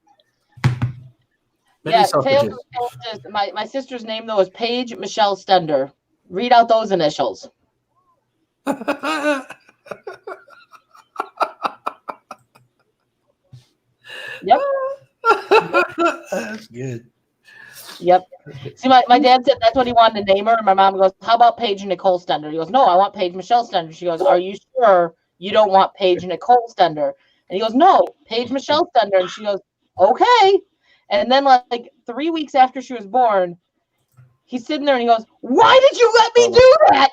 Many Yeah, selfridges. my sister's name though is Paige Michelle Stender. Read out those initials. Yep. That's good. Yep. See, my dad said that's what he wanted to name her. And my mom goes, how about Paige Nicole Stender? He goes, no, I want Paige Michelle Stender. She goes, are you sure you don't want Paige Nicole Stender? And he goes, no, Paige Michelle Stender. And she goes, okay. And then like 3 weeks after she was born, he's sitting there and he goes, why did you let me do that?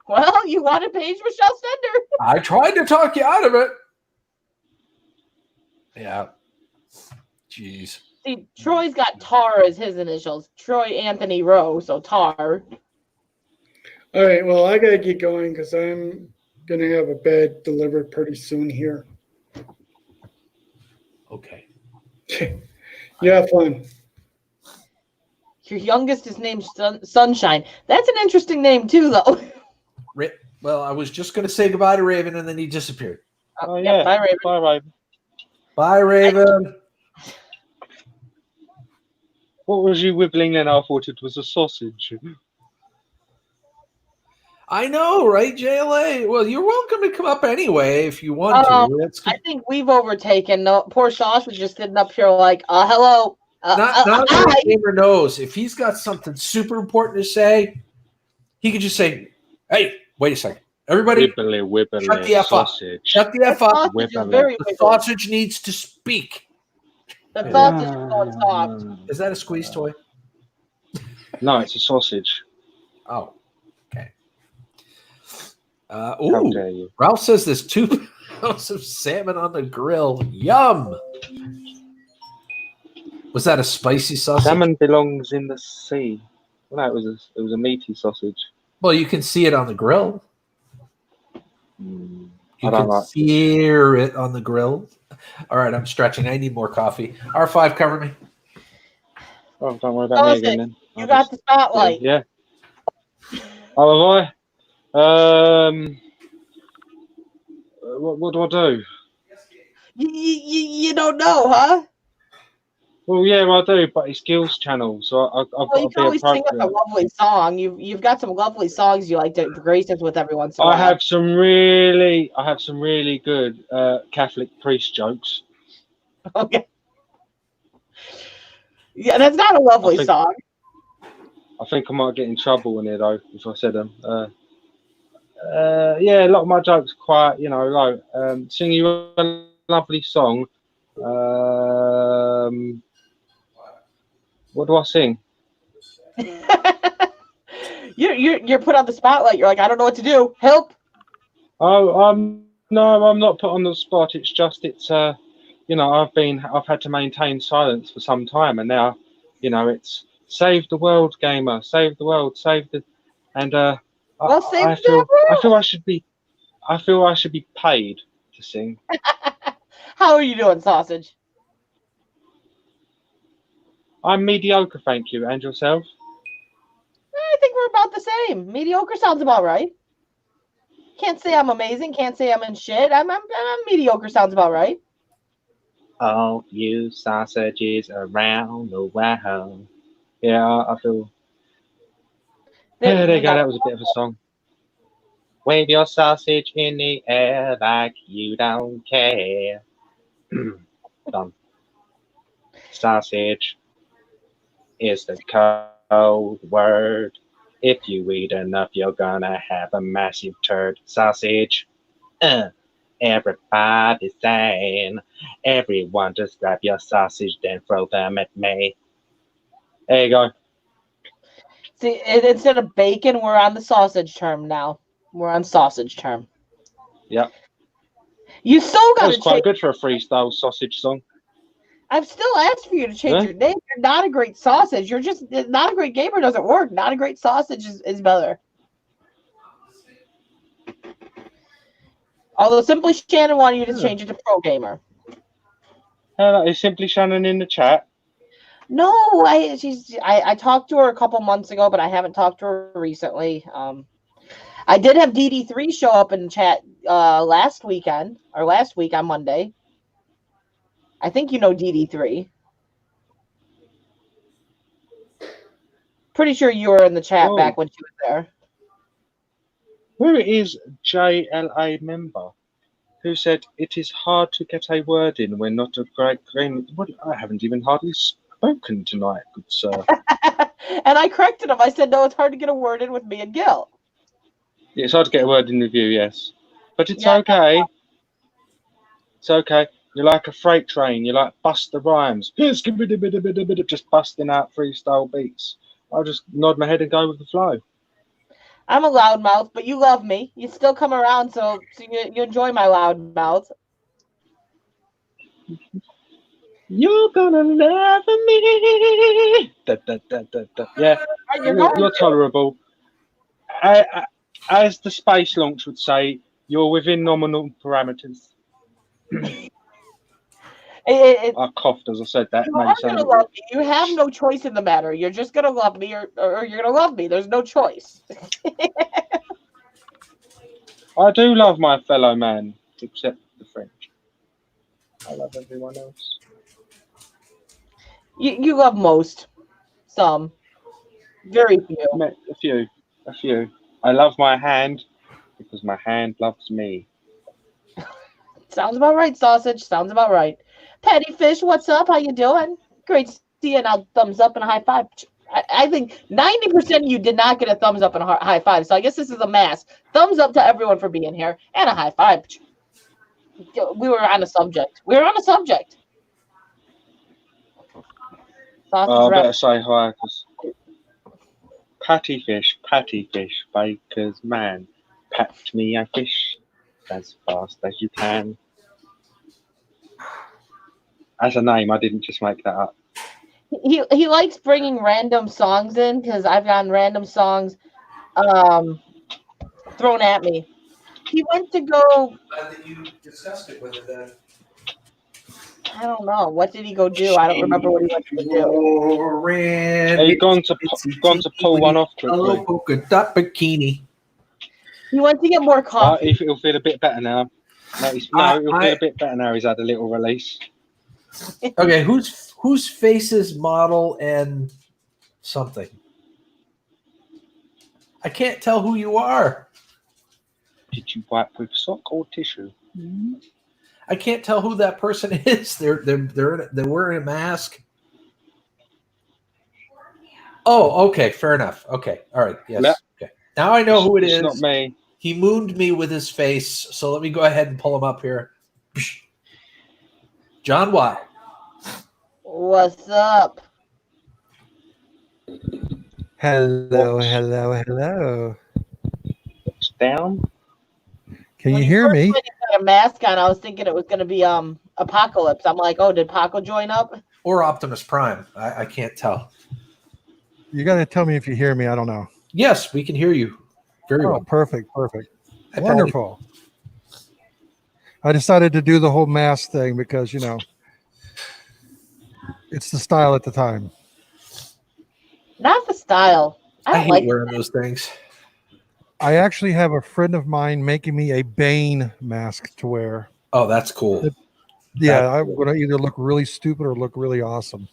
Well, you wanted Paige Michelle Stender. I tried to talk you out of it. Yeah. Jeez. See, Troy's got Tar as his initials. Troy Anthony Rowe, so Tar. All right, well, I got to get going because I'm going to have a bed delivered pretty soon here. Okay. You have fun. Your youngest is named Sunshine. That's an interesting name, too, though. Well, I was just going to say goodbye to Raven, and then he disappeared. Oh, yeah. Bye, Raven. Bye, Raven. Bye, Raven. What was you wibbling then? I thought it was a sausage. I know, right, JLA? Well, you're welcome to come up anyway if you want to. That's I think we've overtaken. No, poor Josh was just sitting up here like, hello. not that gamer knows. If he's got something super important to say, he could just say, hey, wait a second. Everybody, wibbly, shut the F up. sausage. Shut the F up. Very The sausage needs to speak. The sausage is going soft. Is that a squeeze toy? No, it's a sausage. Oh, okay. How Ooh, dare you? Ralph says there's 2 pounds of salmon on the grill. Yum. Was that a spicy sausage? Salmon belongs in the sea. Well, no, it was a meaty sausage. Well, you can see it on the grill. Mm, You can hear it on the grill. All right, I'm stretching. I need more coffee. R5, cover me. Oh, don't worry about me again then. You got the spotlight. Yeah. Oh, have I? What do I do? You don't know, huh? Well, yeah, I do, but it's Gil's channel, so I've got You to can be always sing us a appropriate. lovely song. You've got some lovely songs you like to grace us with every once in a while. I have some really good Catholic priest jokes. Okay. Yeah, that's not a lovely song. I think I might get in trouble in it though if I said them. Yeah, a lot of my jokes are quite, low. Sing you a lovely song. What do I sing? You're put on the spotlight. You're like, I don't know what to do. Help. Oh, no, I'm not put on the spot. It's just I've had to maintain silence for some time, and now, it's save the world, gamer, save the world, and I feel I should be paid to sing. How are you doing, Sausage? I'm mediocre, thank you. And yourself? I think we're about the same. Mediocre sounds about right. Can't say I'm amazing. Can't say I'm in shit. I'm mediocre sounds about right. Oh, you sausages around the world. Yeah, I feel. Yeah, there you go. That was a bit of a song. Wave your sausage in the air like you don't care. Done. Sausage is the code word. If you eat enough, you're gonna have a massive turd. Sausage. Everybody saying, everyone just grab your sausage, then throw them at me. There you go. See, instead of bacon, we're on the sausage term now. We're on sausage term. Yep. You still got to That was quite good for a freestyle sausage song. I've still asked for you to change your name. You're not a great sausage. You're just not a great gamer. Doesn't work. Not a great sausage is better. Although Simply Shannon wanted you to change it to Pro Gamer. Is Simply Shannon in the chat? No, I talked to her a couple months ago, but I haven't talked to her recently. I did have DD3 show up in the chat last week on Monday. I think you know DD3. Pretty sure you were in the chat back when she was there. Who is JLA member who said it is hard to get a word in when not a great game? What? I haven't even hardly spoken tonight, good sir. And I corrected him. I said, no, it's hard to get a word in with me and Gil. Yeah, it's hard to get a word in with you, yes. But it's Yeah. okay. It's okay. You're like a freight train. You're like Buster Rhymes. Just busting out freestyle beats. I'll just nod my head and go with the flow. I'm a loudmouth, but you love me. You still come around, so you enjoy my loudmouth. You're gonna love me. Yeah, you're tolerable. As the space launch would say, you're within nominal parameters. I coughed as I said that. You are gonna love me. You have no choice in the matter. You're just gonna love me, or you're gonna love me. There's no choice. I do love my fellow man, except the French. I love everyone else. You love most. Some. Very few. A few. I love my hand because my hand loves me. Sounds about right, Sausage. Sounds about right. Patty Fish, what's up? How you doing? Great to see you. Now, thumbs up and a high five. I think 90% of you did not get a thumbs up and a high five, so I guess this is a mass. Thumbs up to everyone for being here and a high five. We were on a subject. I better say hi because Patty Fish, Baker's man. Patch me a fish as fast as you can. As a name, I didn't just make that up. He likes bringing random songs in because I've gotten random songs thrown at me. He went to go. Glad that you discussed it with it then. I don't know. What did he go do? I don't remember what he went to do. He's gone to pull one off quickly. Polka dot bikini. He went to get more coffee. He'll feel a bit better now. He'll feel a bit better now. He's had a little release. Okay, whose face is model and something? I can't tell who you are. Did you wipe with sock or tissue? I can't tell who that person is. They're wearing a mask. Oh, okay, fair enough. Okay, all right, yes. Yeah. Okay, now I know who it is. It's not me. He mooned me with his face, so let me go ahead and pull him up here. John Y. What's up? Hello. It's down. Can you hear me? When he got a mask on, I was thinking it was going to be Apocalypse. I'm like, oh, did Paco join up? Or Optimus Prime. I can't tell. You got to tell me if you hear me. I don't know. Yes, we can hear you very well. Perfect. Wonderful. I decided to do the whole mask thing because, it's the style at the time. Not the style. I hate wearing those things. I actually have a friend of mine making me a Bane mask to wear. Oh, that's cool. I'm going to either look really stupid or look really awesome.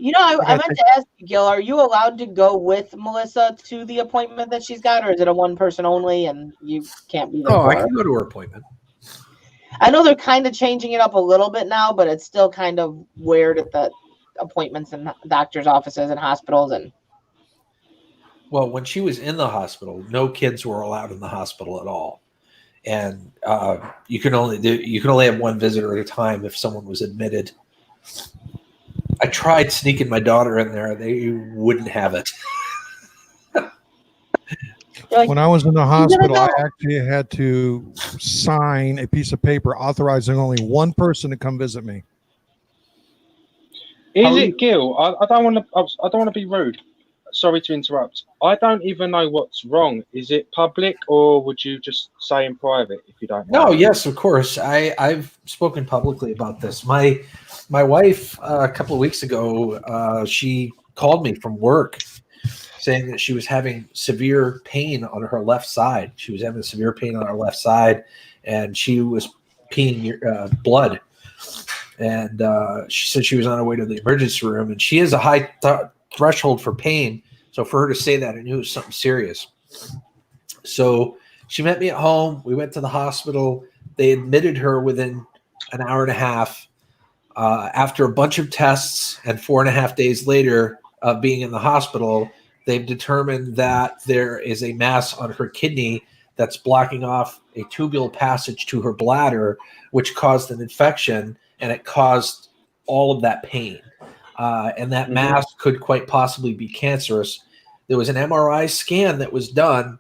I meant to ask you, Gil, are you allowed to go with Melissa to the appointment that she's got, or is it a one person only and you can't be there? Oh, I can go to her appointment. I know they're kind of changing it up a little bit now, but it's still kind of weird at the appointments in doctors' offices and hospitals. And well, when she was in the hospital, no kids were allowed in the hospital at all, and you can only have one visitor at a time if someone was admitted. I tried sneaking my daughter in there; they wouldn't have it. When I was in the hospital, I actually had to sign a piece of paper authorizing only one person to come visit me. Is it Gil? I don't want to be rude. Sorry to interrupt. I don't even know what's wrong. Is it public, or would you just say in private if you don't know? No, yes, of course. I've spoken publicly about this. My wife a couple of weeks ago, she called me from work saying that she was having severe pain on her left side. She was having severe pain on her left side, and she was peeing blood. And she said she was on her way to the emergency room, and she has a high threshold for pain. So for her to say that, I knew it was something serious. So she met me at home. We went to the hospital. They admitted her within an hour and a half. After a bunch of tests and 4.5 days later of being in the hospital, they've determined that there is a mass on her kidney that's blocking off a tubule passage to her bladder, which caused an infection, and it caused all of that pain. And that mass could quite possibly be cancerous. There was an MRI scan that was done,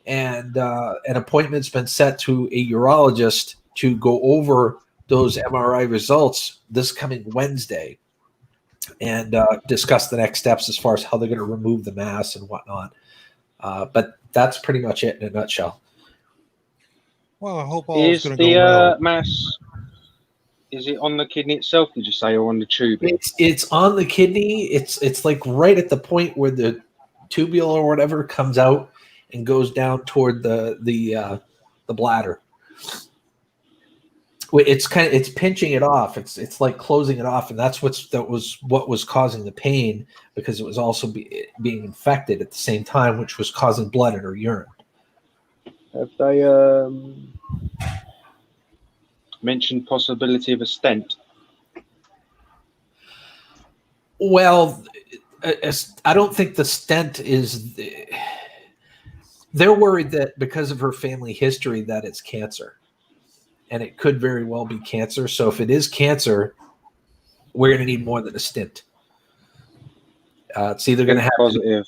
and an appointment's been set to a urologist to go over those MRI results this coming Wednesday and discuss the next steps as far as how they're going to remove the mass and whatnot. But that's pretty much it in a nutshell. Well, I hope all is going to go the well. mass, is it on the kidney itself, did you say, or on the tube? It's on the kidney. It's like right at the point where the tubule or whatever comes out and goes down toward the bladder. It's pinching it off. It's like closing it off, and that's what was causing the pain, because it was also being infected at the same time, which was causing blood in her urine. Have they mentioned possibility of a stent? Well, I don't think the stent is. They're worried that because of her family history that it's cancer, and it could very well be cancer. So if it is cancer, we're going to need more than a stent. It's either going to have positive.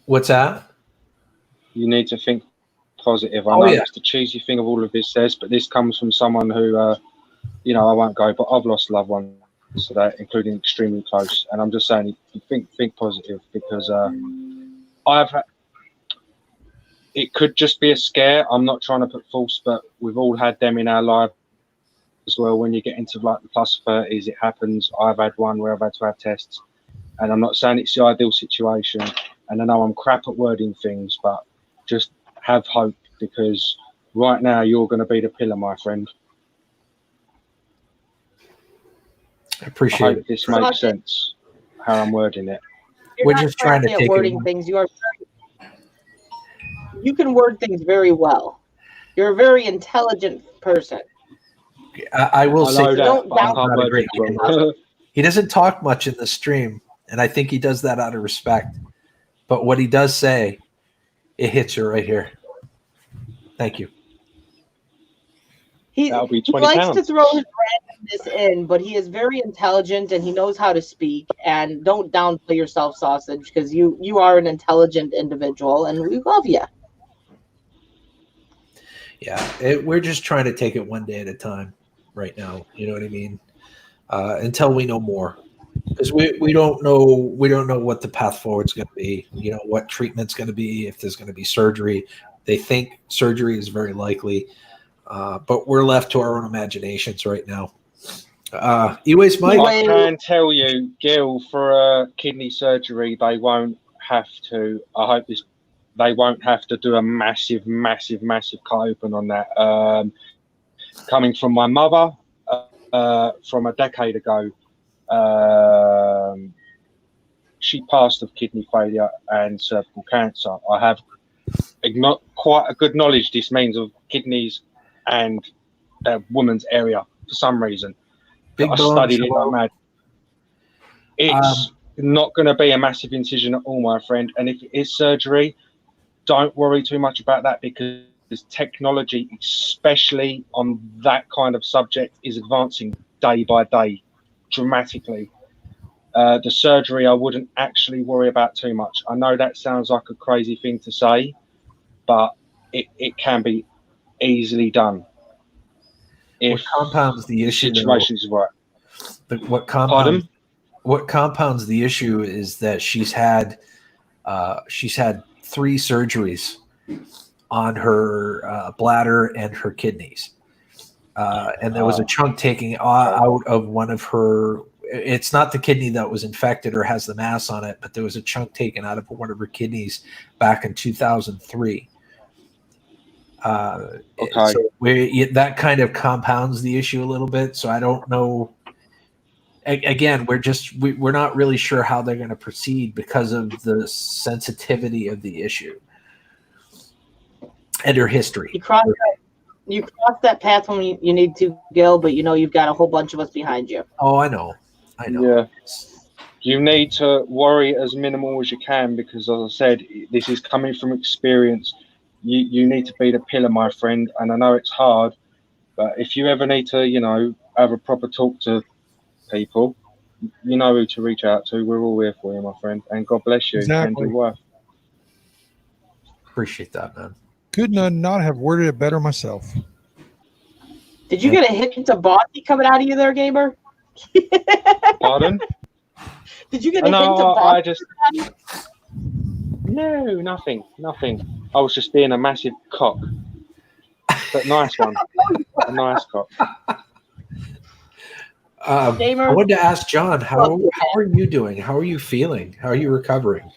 What's that? You need to think positive. I know it's the cheesy thing of all of this says, but this comes from someone who, I won't go, but I've lost loved ones today, including extremely close. And I'm just saying, think positive, because it could just be a scare. I'm not trying to put false, but we've all had them in our life as well. When you get into like the plus 30s, it happens. I've had one where I've had to have tests, and I'm not saying it's the ideal situation. And I know I'm crap at wording things, but just have hope, because right now you're going to be the pillar, my friend. I appreciate it. This makes sense, how I'm wording it. We're just trying to take wording things. You can word things very well. You're a very intelligent person. I will say that, he doesn't talk much in the stream, and I think he does that out of respect. But what he does say, it hits you right here. Thank you. He That'll be likes £20. to throw his randomness in, but he is very intelligent and he knows how to speak. And don't downplay yourself, Sausage, because you are an intelligent individual and we love you. Yeah, we're just trying to take it one day at a time right now. You know what I mean? Until we know more, because we don't know what the path forward is going to be. You know what treatment's going to be, if there's going to be surgery. They think surgery is very likely, but we're left to our own imaginations right now. Anyways, Mike, I can tell you, Gil, for a kidney surgery, they won't have to. I hope this. They won't have to do a massive cut open on that. Coming from my mother, from a decade ago, she passed of kidney failure and cervical cancer. I have quite a good knowledge this means of kidneys and a woman's area for some reason. I studied it like mad. It's not going to be a massive incision at all, my friend. And if it is surgery, don't worry too much about that, because technology, especially on that kind of subject, is advancing day by day dramatically. The surgery, I wouldn't actually worry about too much. I know that sounds like a crazy thing to say, but it can be easily done. What compounds the issue? Situation's right. What compounds the issue is that she's had 3 surgeries on her bladder and her kidneys. And there was a chunk taken out of one of her. It's not the kidney that was infected or has the mass on it, but there was a chunk taken out of one of her kidneys back in 2003. So that kind of compounds the issue a little bit. So I don't know. Again, we're not really sure how they're going to proceed because of the sensitivity of the issue and her history. You cross that path when you need to, Gil, but you've got a whole bunch of us behind you. Oh, I know. Yeah. You need to worry as minimal as you can because, as I said, this is coming from experience. You need to be the pillar, my friend. And I know it's hard, but if you ever need to, have a proper talk to people, you know who to reach out to. We're all here for you, my friend. And God bless you. Exactly. And your wife. Appreciate that, man. Could not have worded it better myself. Did you get a hint of bossy coming out of you there, Gamer? Pardon? Did you get a hint of bossy? No, nothing. I was just being a massive cock. But nice one. A nice cock. Gamer, I wanted to ask John, how are you doing? How are you feeling? How are you recovering?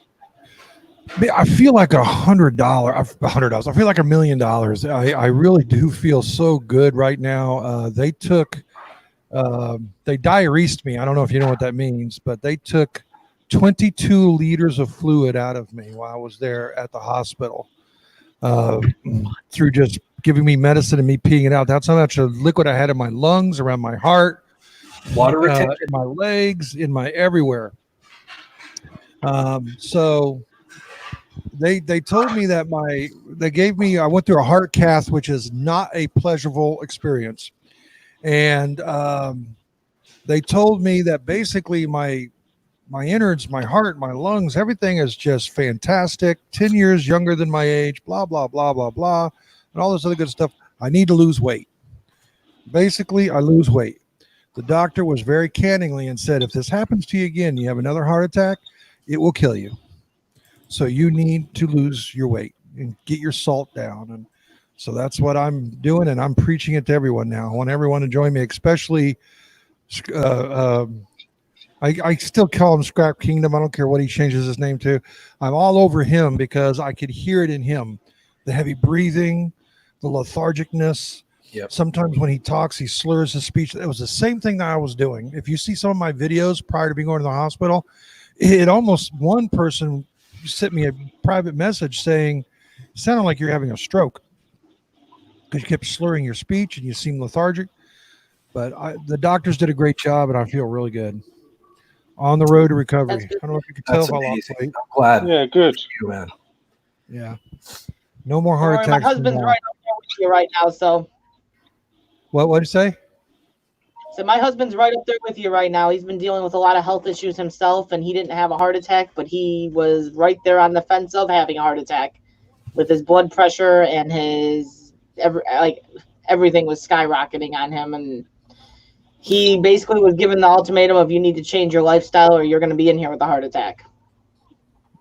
I feel like $100. $100. I feel like $1 million. I really do feel so good right now. They diuresed me. I don't know if you know what that means, but they took 22 liters of fluid out of me while I was there at the hospital through just giving me medicine and me peeing it out. That's how much liquid I had in my lungs, around my heart, Water retention, in my legs, in my everywhere. So they told me that I went through a heart cath, which is not a pleasurable experience. And they told me that basically my innards, my heart, my lungs, everything is just fantastic. 10 years younger than my age, blah, blah, blah, blah, blah, and all this other good stuff. I need to lose weight. Basically, I lose weight. The doctor was very canningly and said, if this happens to you again, you have another heart attack, it will kill you. So you need to lose your weight and get your salt down. And so that's what I'm doing, and I'm preaching it to everyone now. I want everyone to join me, especially I still call him Scrap Kingdom. I don't care what he changes his name to. I'm all over him because I could hear it in him. The heavy breathing, the lethargicness. Yep. Sometimes when he talks, he slurs his speech. It was the same thing that I was doing. If you see some of my videos prior to being going to the hospital, one person sent me a private message saying, it sounded like you're having a stroke because you kept slurring your speech and you seemed lethargic. But the doctors did a great job, and I feel really good. On the road to recovery. I don't know if you can tell if I lost weight. I'm glad. Yeah, good. You, man. Yeah. No more heart attacks. My husband's right up there with you right now, so. What did you say? So my husband's right up there with you right now. He's been dealing with a lot of health issues himself, and he didn't have a heart attack, but he was right there on the fence of having a heart attack with his blood pressure and everything was skyrocketing on him. And he basically was given the ultimatum of you need to change your lifestyle or you're going to be in here with a heart attack.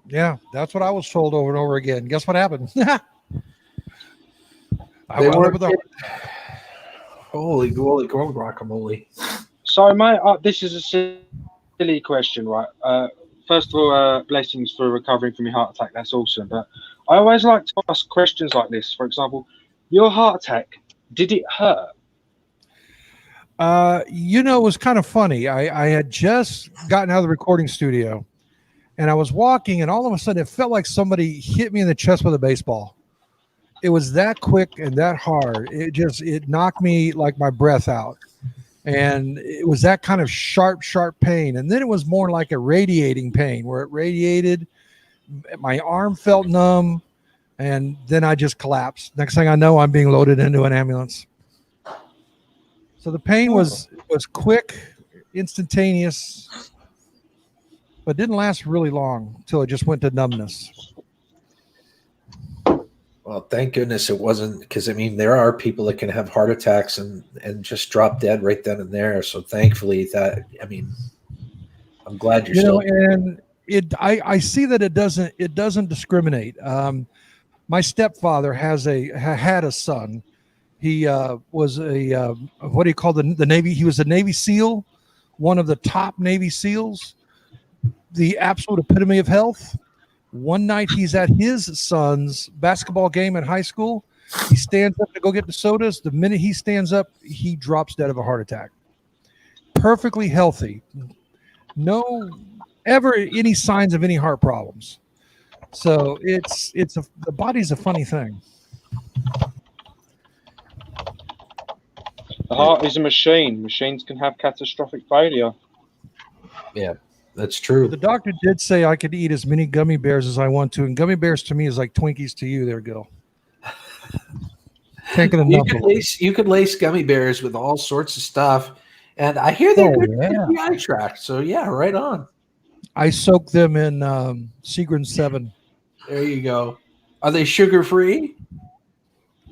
Yeah, that's what I was told over and over again. Guess what happened? Holy guacamole. So, mate, this is a silly question, right? First of all, blessings for recovering from your heart attack. That's awesome. But I always like to ask questions like this. For example, your heart attack, did it hurt? It was kind of funny. I had just gotten out of the recording studio and I was walking, and all of a sudden it felt like somebody hit me in the chest with a baseball. It was that quick and that hard. It knocked me like my breath out. And it was that kind of sharp pain. And then it was more like a radiating pain where it radiated. My arm felt numb, and then I just collapsed. Next thing I know, I'm being loaded into an ambulance. So the pain was quick, instantaneous, but didn't last really long until it just went to numbness. Well, thank goodness it wasn't, because there are people that can have heart attacks and just drop dead right then and there. So thankfully I'm glad you're still. And I see that it doesn't discriminate. My stepfather had a son. He was what do you call the Navy? He was a Navy SEAL, one of the top Navy SEALs, the absolute epitome of health. One night he's at his son's basketball game at high school. He stands up to go get the sodas. The minute he stands up, he drops dead of a heart attack. Perfectly healthy. No ever any signs of any heart problems. So the body's a funny thing. The heart is a machine. Machines can have catastrophic failure. Yeah, that's true. The doctor did say I could eat as many gummy bears as I want to, and gummy bears to me is like Twinkies to you there, Gil. Can't get enough of them. You could lace gummy bears with all sorts of stuff, and I hear they're good for the eye tract. So yeah, right on. I soak them in Seagrin 7. There you go. Are they sugar free?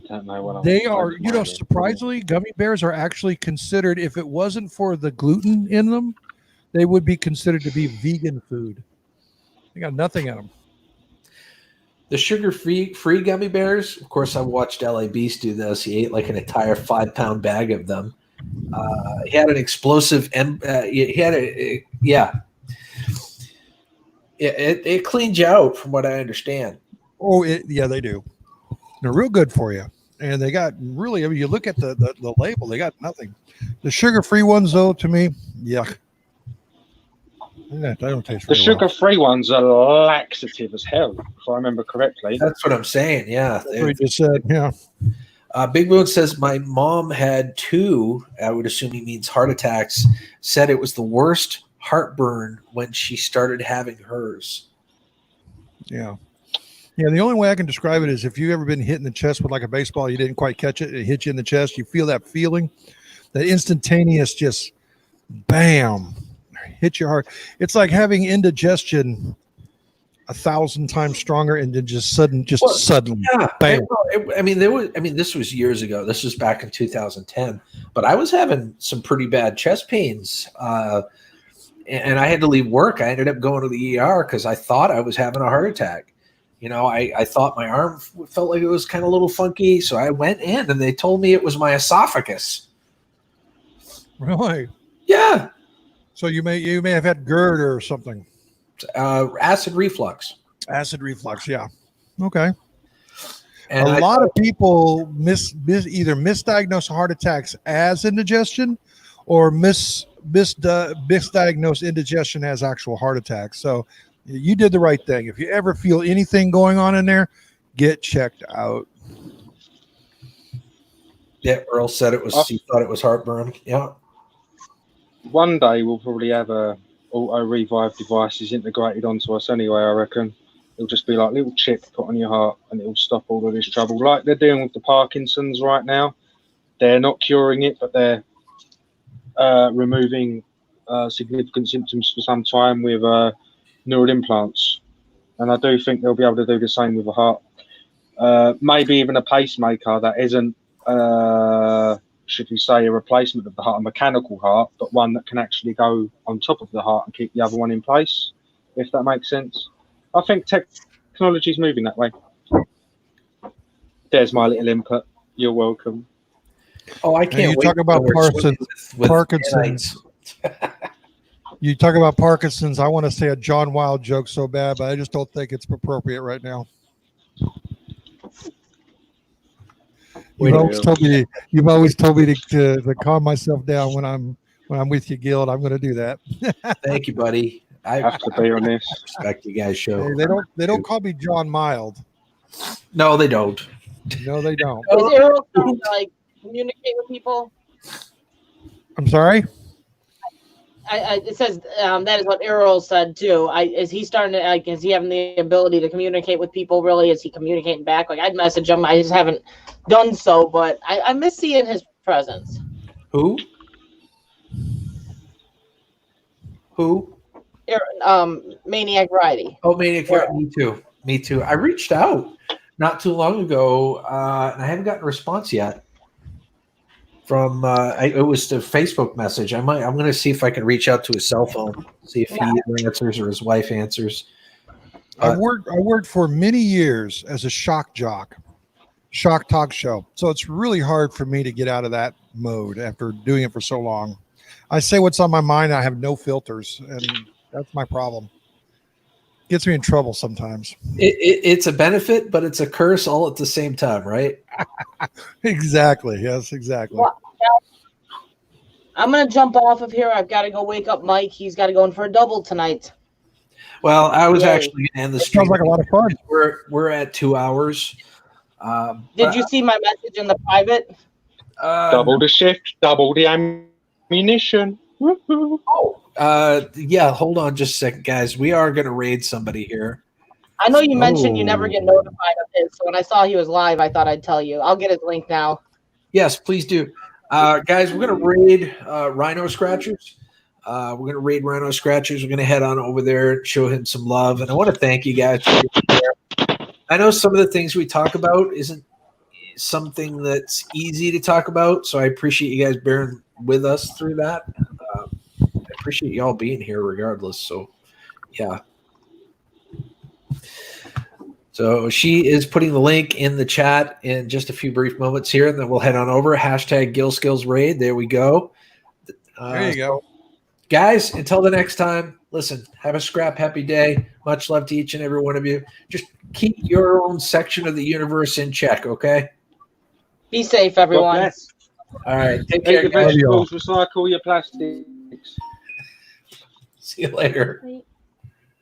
Don't know what They are, surprisingly, gummy bears are actually considered, if it wasn't for the gluten in them, they would be considered to be vegan food. They got nothing in them. The sugar-free gummy bears, of course, I watched LA Beast do this. He ate like an entire 5-pound bag of them. He had an explosive, it cleans you out from what I understand. Oh, yeah, they do. They're real good for you. And they got really, I mean, you look at the label, they got nothing. The sugar-free ones, though, to me, yuck. They don't taste The very sugar-free ones are laxative as hell, if I remember correctly. That's what I'm saying, yeah. That's what you just said, yeah. Big Boone says, my mom had 2, I would assume he means heart attacks, said it was the worst heartburn when she started having hers. Yeah. Yeah, the only way I can describe it is if you've ever been hit in the chest with like a baseball, you didn't quite catch it, it hit you in the chest, you feel that feeling, that instantaneous just bam, hit your heart. It's like having indigestion 1,000 times stronger and then just suddenly, yeah, bam. This was years ago. This was back in 2010, but I was having some pretty bad chest pains, and I had to leave work. I ended up going to the ER because I thought I was having a heart attack. I thought my arm felt like it was kind of a little funky, so I went in, and they told me it was my esophagus. Really? Yeah. So you may have had GERD or something. Acid reflux. Acid reflux, yeah. Okay. And a lot of people either misdiagnose heart attacks as indigestion or misdiagnose indigestion as actual heart attacks. So you did the right thing. If you ever feel anything going on in there, get checked out. Yeah, Earl said it was. He thought it was heartburn. Yeah. One day we'll probably have auto revive devices integrated onto us anyway. I reckon it'll just be like a little chip put on your heart, and it'll stop all of this trouble, like they're doing with the Parkinson's right now. They're not curing it, but they're removing significant symptoms for some time with neural implants, and I do think they'll be able to do the same with a heart. Maybe even a pacemaker that isn't, should we say, a replacement of the heart, a mechanical heart, but one that can actually go on top of the heart and keep the other one in place, if that makes sense. I think technology is moving that way. There's my little input. You're welcome. Oh, I can't wait. Talk about Parkinson's. You talk about Parkinson's. I want to say a John Wilde joke so bad, but I just don't think it's appropriate right now. You've always told me to calm myself down when I'm with you, Gil, and I'm going to do that. Thank you, buddy. I have to be on this. Respect you guys' show. Hey, they don't call me John Mild. No, they don't. No, they don't. Is Errol trying to communicate with people? I'm sorry. It says that is what Errol said too. Is he starting to is he having the ability to communicate with people? Really, is he communicating back? Like I'd message him. I just haven't done so, but I miss seeing his presence. Who? Maniac Variety. Oh, Maniac Variety. Me too. I reached out not too long ago, and I haven't gotten a response yet. From it was the Facebook message. I'm going to see if I can reach out to his cell phone, see if he answers or his wife answers. I worked for many years as a shock talk show, so it's really hard for me to get out of that mode after doing it for so long. I say what's on my mind. I have no filters, and that's my problem. Gets me in trouble sometimes. It's a benefit, but it's a curse all at the same time, right? Exactly. Yes, exactly. Well, I'm going to jump off of here. I've got to go wake up Mike. He's got to go in for a double tonight. Well, I was actually going to end the stream. Sounds like a lot of fun. We're at 2 hours. Did you see my message in the private? Double the shift, double the ammunition. Woohoo. Yeah, hold on just a second, guys. We are going to raid somebody here. I know you mentioned you never get notified of his, so when I saw he was live, I thought I'd tell you. I'll get his link now. Yes, please do. Guys, we're going to raid Rhino Scratchers. We're going to raid Rhino Scratchers. We're going to head on over there and show him some love. And I want to thank you guys for being there. I know some of the things we talk about isn't something that's easy to talk about, so I appreciate you guys bearing with us through that. I appreciate y'all being here regardless. So, yeah. So she is putting the link in the chat in just a few brief moments here, and then we'll head on over. Hashtag Gil Skillz Raid. There we go. There you go. Guys, until the next time, listen, have a scrap happy day. Much love to each and every one of you. Just keep your own section of the universe in check, okay? Be safe, everyone. All right. Take Take care, your guys. vegetables, recycle your plastics. See you later. Wait.